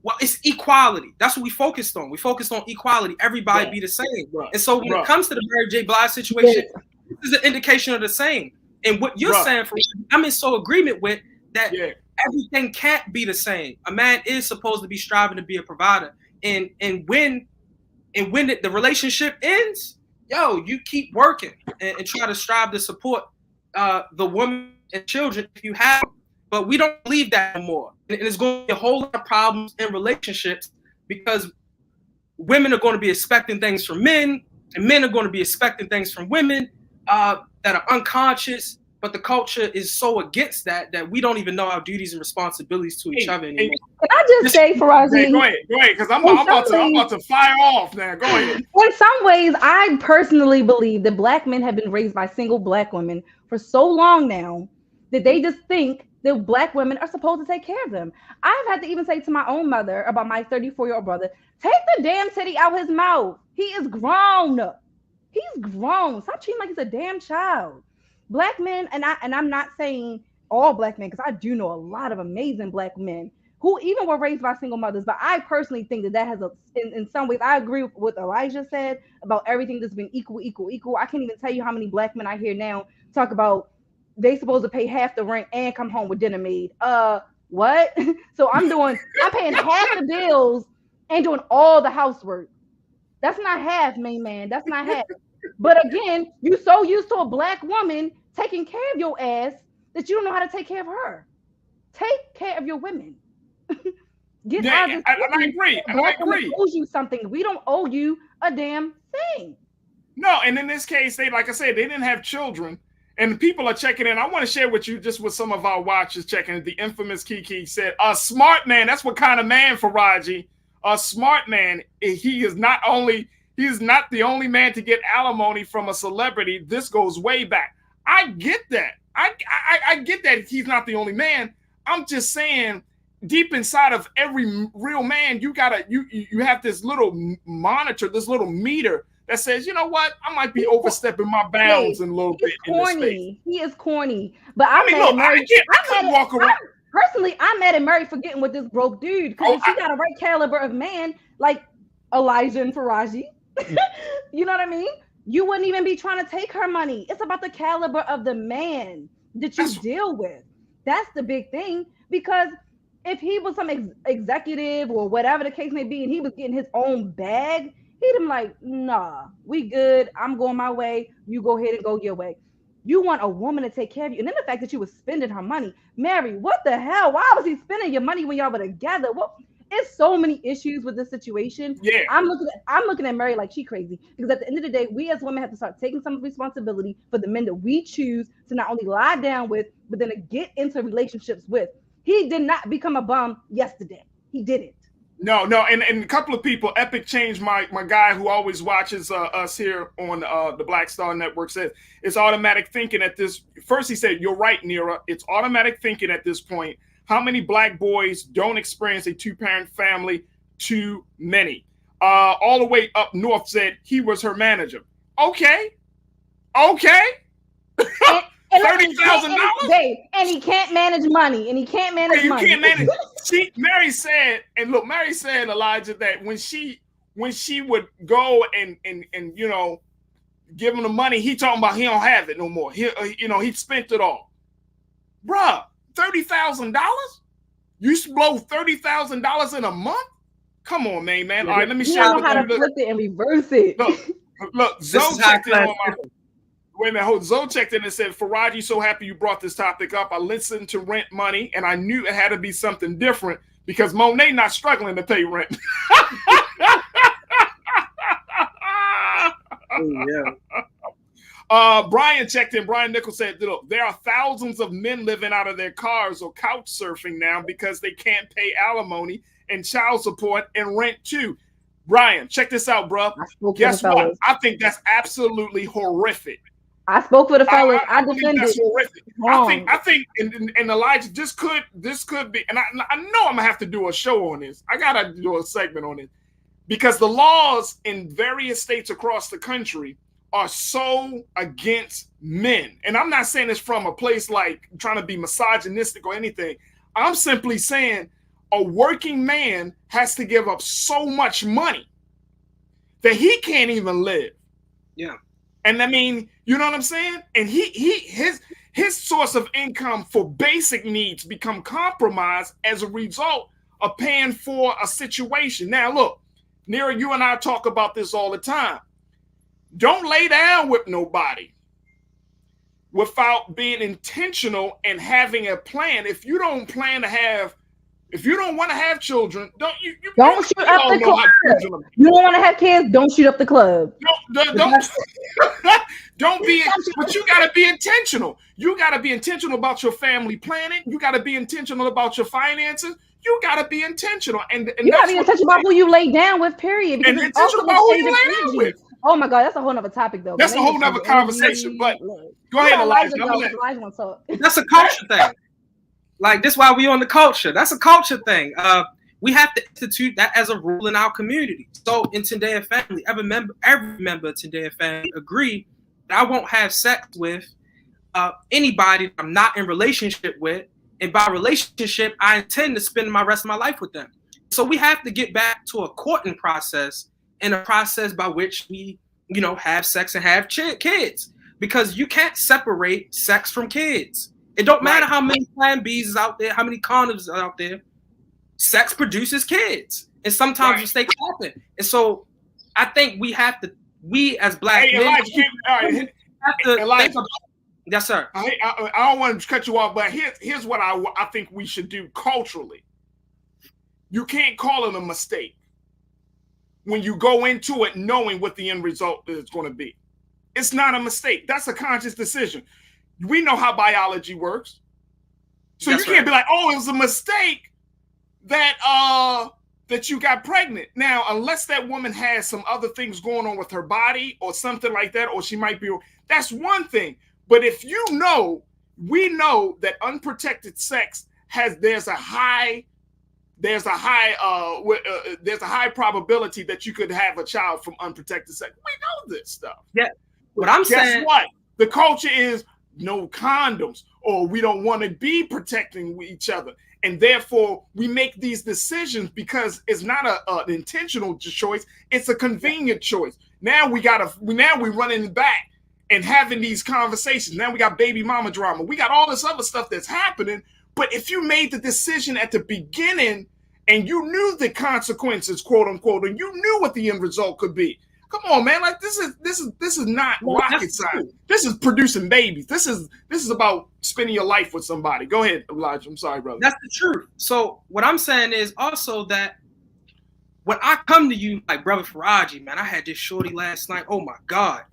Well, it's equality. That's what we focused on. We focused on equality. Everybody be the same. And so when it comes to the Mary J. Blige situation, this is an indication of the same. And what you're saying, I'm in so agreement with that. Everything can't be the same. A man is supposed to be striving to be a provider. And when the relationship ends, you keep working and try to strive to support the woman and children if you have them. But we don't believe that anymore. And it's going to be a whole lot of problems in relationships because women are going to be expecting things from men and men are going to be expecting things from women that are unconscious. But the culture is so against that we don't even know our duties and responsibilities to each other anymore. Can I just say, Farajii? Go ahead, because I'm about to fire off now. Go ahead. In some ways, I personally believe that Black men have been raised by single Black women for so long now that they just think that Black women are supposed to take care of them. I've had to even say to my own mother about my 34-year-old brother, take the damn titty out his mouth. He is grown. He's grown. Stop treating him like he's a damn child. Black men, and I'm not saying all Black men, because I do know a lot of amazing Black men who even were raised by single mothers, but I personally think that has in some ways, I agree with what Elijah said about everything that's been equal. I can't even tell you how many Black men I hear now talk about they supposed to pay half the rent and come home with dinner made. What? So I'm paying half the bills and doing all the housework. That's not half, main man. That's not half. But again, you so used to a Black woman taking care of your ass that you don't know how to take care of her. Take care of your women. Get out of this. I agree. Black woman owes you something. We don't owe you a damn thing. No, and in this case, they, like I said, they didn't have children. And people are checking in. I want to share with you just what some of our watchers checking in. The infamous Kiki said, a smart man, that's what kind of man, Farajii. A smart man, he is not the only man to get alimony from a celebrity. This goes way back. I get that. I get that he's not the only man. I'm just saying, deep inside of every real man, you have this little monitor, this little meter that says, you know what, I might be overstepping my bounds in a little bit in this space. He is corny. But I couldn't walk around. Personally, I'm mad at Mary for getting with this broke dude because she got a right caliber of man like Elijah and Farajii. You know what I mean? You wouldn't even be trying to take her money. It's about the caliber of the man that you deal with. That's the big thing. Because if he was some executive or whatever the case may be, and he was getting his own bag, he'd be like, nah, we good. I'm going my way. You go ahead and go your way. You want a woman to take care of you. And then the fact that you was spending her money. Mary, what the hell? Why was he spending your money when y'all were together? It's so many issues with this situation. Yeah. I'm looking at Mary like she crazy. Because at the end of the day, we as women have to start taking some responsibility for the men that we choose to not only lie down with, but then to get into relationships with. He did not become a bum yesterday. He didn't. No, and a couple of people, Epic Change, my guy who always watches us here on the Black Star Network, says it's automatic thinking at this. First, he said, you're right, Nira. It's automatic thinking at this point. How many Black boys don't experience a two-parent family? Too many. All the way up north said he was her manager. Okay. $30,000, and he can't manage money, You can't manage. See, Mary said, Elijah, that when she would go and you know, give him the money, he talking about he don't have it no more. He spent it all. Bruh, $30,000? You blow $30,000 in a month? Come on, man. All right, let me share with you. How to flip it and reverse it. Look, Zoe checked in on my. Wait a minute, Zoe checked in and said, Farajii, so happy you brought this topic up. I listened to Rent Money, and I knew it had to be something different because Monet not struggling to pay rent. Brian checked in. Brian Nichols said, look, there are thousands of men living out of their cars or couch surfing now because they can't pay alimony and child support and rent too. Brian, check this out, bro. Guess what? I think that's absolutely horrific. I spoke for the fellas. I defended it. I think, and Elijah, this could be, and I know I'm gonna have to do a show on this. I gotta do a segment on it because the laws in various states across the country are so against men. And I'm not saying this from a place like trying to be misogynistic or anything. I'm simply saying a working man has to give up so much money that he can't even live. Yeah. And I mean, you know what I'm saying? And his source of income for basic needs become compromised as a result of paying for a situation. Now, look, Nira, you and I talk about this all the time. Don't lay down with nobody without being intentional and having a plan. If you don't plan to have, if you don't want to have children, don't shoot up the club. You don't want to have kids, don't shoot up the club. Don't be, but you got to be intentional. You got to be intentional about your family planning. You got to be intentional about your finances. You got to be intentional. And you got to be intentional about who you lay down with, period. And intentional about who you lay down with. Oh my God, that's a whole nother topic though. That's a whole nother conversation. But go ahead, Elijah. That's a culture thing. Like, this is why we on the culture. That's a culture thing. We have to institute that as a rule in our community. So in Tendea family, every member of Tendea family agree that I won't have sex with anybody I'm not in relationship with. And by relationship, I intend to spend my rest of my life with them. So we have to get back to a courting process and a process by which we, have sex and have kids. Because you can't separate sex from kids. It don't matter how many Plan Bs is out there, how many condoms are out there. Sex produces kids. And sometimes mistakes happen. And so I think we have to, as Black men, Elijah, yes, sir. I don't want to cut you off, but here's what I think we should do culturally. You can't call it a mistake when you go into it knowing what the end result is going to be. It's not a mistake. That's a conscious decision. We know how biology works. So you can't be like, oh, it was a mistake that you got pregnant. Now, unless that woman has some other things going on with her body or something like that, or she might be, that's one thing. But if we know that unprotected sex there's a high probability that you could have a child from unprotected sex. We know this stuff. Yeah. But I'm saying, what? The culture is no condoms, or we don't want to be protecting each other. And therefore we make these decisions because it's not an intentional choice. It's a convenient choice. Now we're running back and having these conversations. Now we got baby mama drama. We got all this other stuff that's happening. But if you made the decision at the beginning and you knew the consequences, quote unquote, and you knew what the end result could be, come on, man! Like this is not rocket science. This is producing babies. This is about spending your life with somebody. Go ahead, Elijah. I'm sorry, brother. That's the truth. So what I'm saying is also that when I come to you, like brother Farajii, man, I had this shorty last night. Oh my God,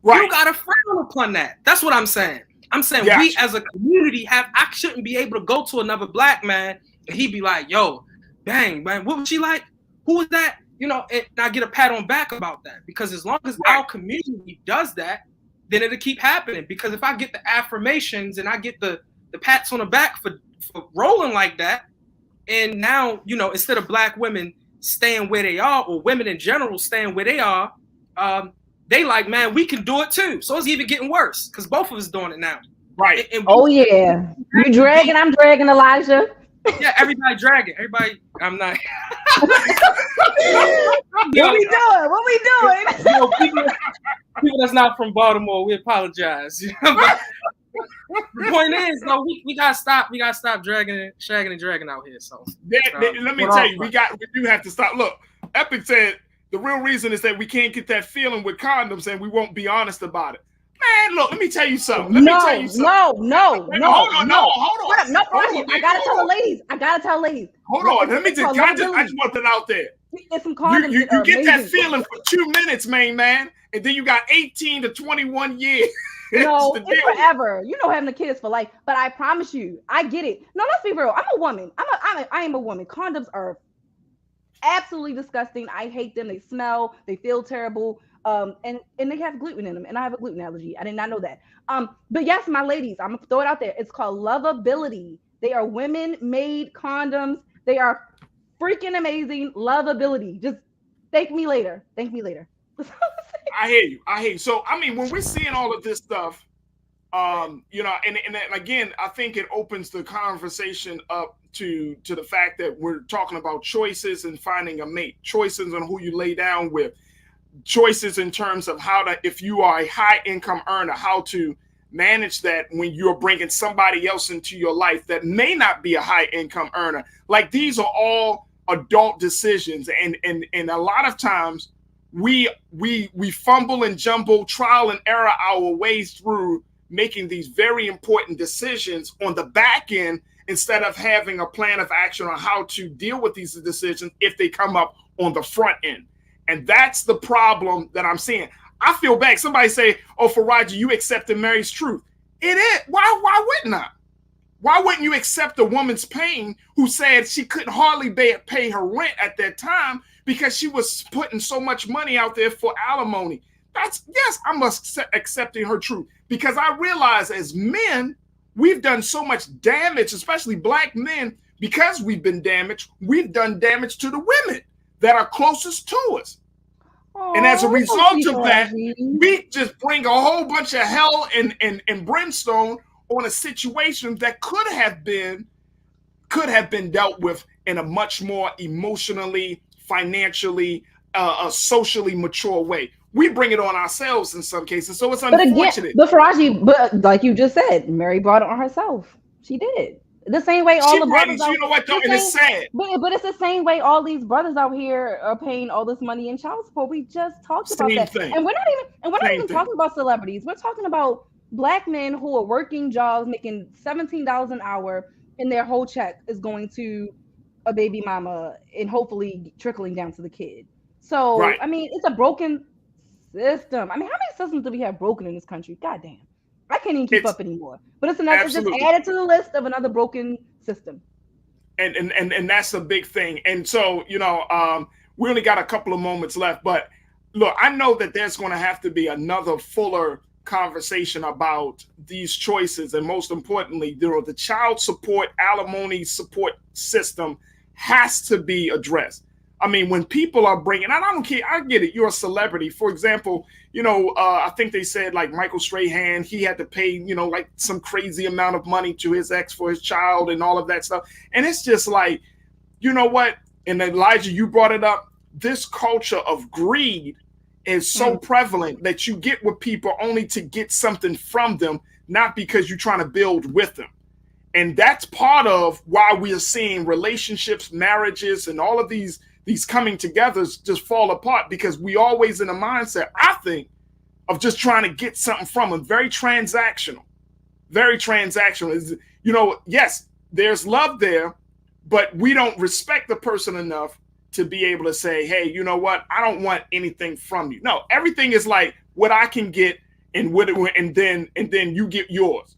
you got to frown upon that. That's what I'm saying. I'm saying we as a community I shouldn't be able to go to another Black man and he'd be like, yo, dang, man, what was she like? Who was that? And I get a pat on back about that, because as long as our community does that, then it'll keep happening. Because if I get the affirmations and I get the pats on the back for rolling like that, and now, instead of Black women staying where they are, or women in general staying where they are, they like, man, we can do it too. So it's even getting worse because both of us doing it now. Right. And yeah. You dragging, I'm dragging, Elijah. Yeah, everybody dragging. Everybody, I'm not. What we doing? People that's not from Baltimore, we apologize. The point is, though, we gotta stop. We gotta stop shagging and dragging out here. So let me tell you, we do have to stop. Look, Epic said the real reason is that we can't get that feeling with condoms, and we won't be honest about it. Man, look, let me tell you something. No. Hold on. I gotta tell the ladies. Hold on. Let me just, I just want that out there. Get some condoms. You get that feeling for 2 minutes, man, and then you got 18 to 21 years. No, it's forever. Having the kids for life. But I promise you, I get it. No, let's be real. I'm a woman. I am a woman. Condoms are absolutely disgusting. I hate them. They smell. They feel terrible. And they have gluten in them, and I have a gluten allergy. I did not know that. But yes, my ladies, I'm gonna throw it out there. It's called Lovability. They are women-made condoms. They are freaking amazing. Lovability. Just thank me later. I hear you. So I mean, when we're seeing all of this stuff, You know, and again, I think it opens the conversation up to the fact that we're talking about choices and finding a mate, choices on who you lay down with, choices in terms of how to, if you are a high income earner, how to manage that when you're bringing somebody else into your life that may not be a high income earner. Like, these are all adult decisions, and a lot of times we fumble and jumble, trial and error our ways through making these very important decisions on the back end, instead of having a plan of action on how to deal with these decisions if they come up on the front end. And that's the problem that I'm seeing. I feel bad. Somebody say, oh, Farajii, you accepted Mary's truth. It is. Why wouldn't I? Why wouldn't you accept a woman's pain who said she couldn't hardly pay her rent at that time because she was putting so much money out there for alimony? Yes, I'm accepting her truth, because I realize as men, we've done so much damage, especially Black men, because we've been damaged. We've done damage to the women that are closest to us. And as a result of that, we just bring a whole bunch of hell and brimstone on a situation that could have been dealt with in a much more emotionally, financially, socially mature way. We bring it on ourselves in some cases, so it's unfortunate. But Farajii, but like you just said, Mary brought it on herself. She did. The same way all the brothers. You know what? And it's sad. But it's the same way all these brothers out here are paying all this money in child support. We just talked about that, and we're not even talking about celebrities. We're talking about Black men who are working jobs, making $17 an hour, and their whole check is going to a baby mama and hopefully trickling down to the kid. So I mean, it's a broken system. I mean, how many systems do we have broken in this country? God damn. I can't even keep up anymore. But it's just added to the list of another broken system. And that's a big thing. And so, you know, we only got a couple of moments left. But look, I know that there's going to have to be another fuller conversation about these choices. And most importantly, the child support, alimony support system has to be addressed. I mean, when people are bringing, and I don't care, I get it, you're a celebrity. For example, you know, I think they said like Michael Strahan, he had to pay, you know, like some crazy amount of money to his ex for his child and all of that stuff. And it's just like, you know what? And Elijah, you brought it up. This culture of greed is so prevalent that you get with people only to get something from them, not because you're trying to build with them. And that's part of why we are seeing relationships, marriages, and all of these coming together just fall apart, because we always in a mindset, I think, of just trying to get something from them. Very transactional. You know, yes, there's love there, but we don't respect the person enough to be able to say, hey, you know what? I don't want anything from you. No, everything is like what I can get and then you get yours.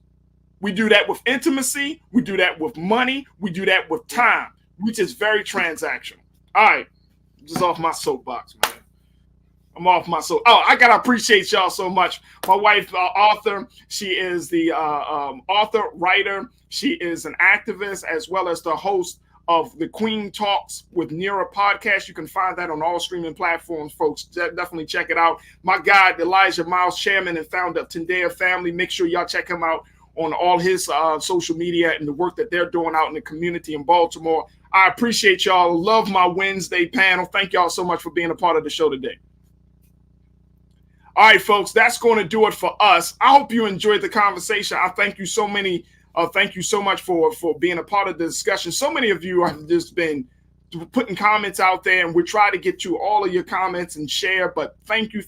We do that with intimacy. We do that with money. We do that with time. We just very transactional. All right, just off my soapbox, man. I'm off my soap. Oh, I gotta appreciate y'all so much. My wife, Arthur, she is the author, writer. She is an activist, as well as the host of the Queen Talks with Nira podcast. You can find that on all streaming platforms, folks. Definitely check it out. My guy, Elijah Miles, chairman and founder of Tendea Family. Make sure y'all check him out on all his social media and the work that they're doing out in the community in Baltimore. I appreciate y'all. Love my Wednesday panel. Thank y'all so much for being a part of the show today. All right, folks, that's going to do it for us. I hope you enjoyed the conversation. I thank you so much for being a part of the discussion. So many of you have just been putting comments out there, and we try to get to all of your comments and share. But thank you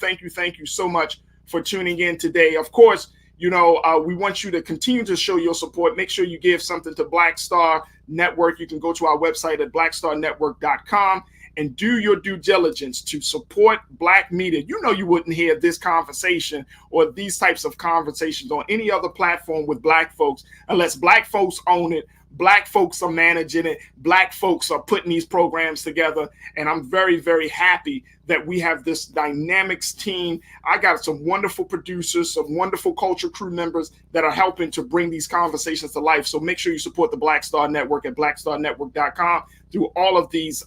so much for tuning in today. Of course, you know, we want you to continue to show your support. Make sure you give something to Black Star Network. You can go to our website at blackstarnetwork.com and do your due diligence to support Black media. You know, you wouldn't hear this conversation or these types of conversations on any other platform with Black folks unless Black folks own it. Black folks are managing it. Black folks are putting these programs together. And I'm very, very happy that we have this dynamics team. I got some wonderful producers, some wonderful culture crew members that are helping to bring these conversations to life. So make sure you support the Black Star Network at blackstarnetwork.com through all of these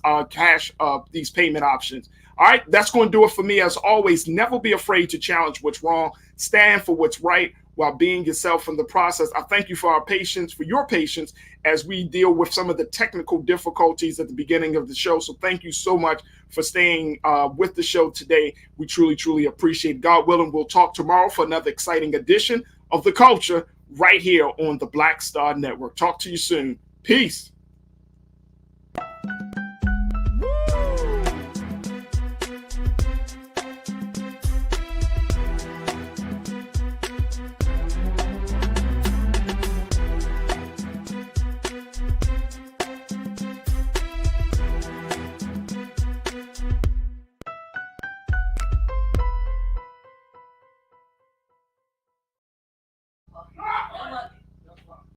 these payment options. All right, that's going to do it for me. As always, never be afraid to challenge what's wrong. Stand for what's right. while being yourself in the process. I thank you for your patience as we deal with some of the technical difficulties at the beginning of the show. So thank you so much for staying with the show today. We truly, truly appreciate it. God willing, we'll talk tomorrow for another exciting edition of The Culture right here on the Black Star Network. Talk to you soon. Peace.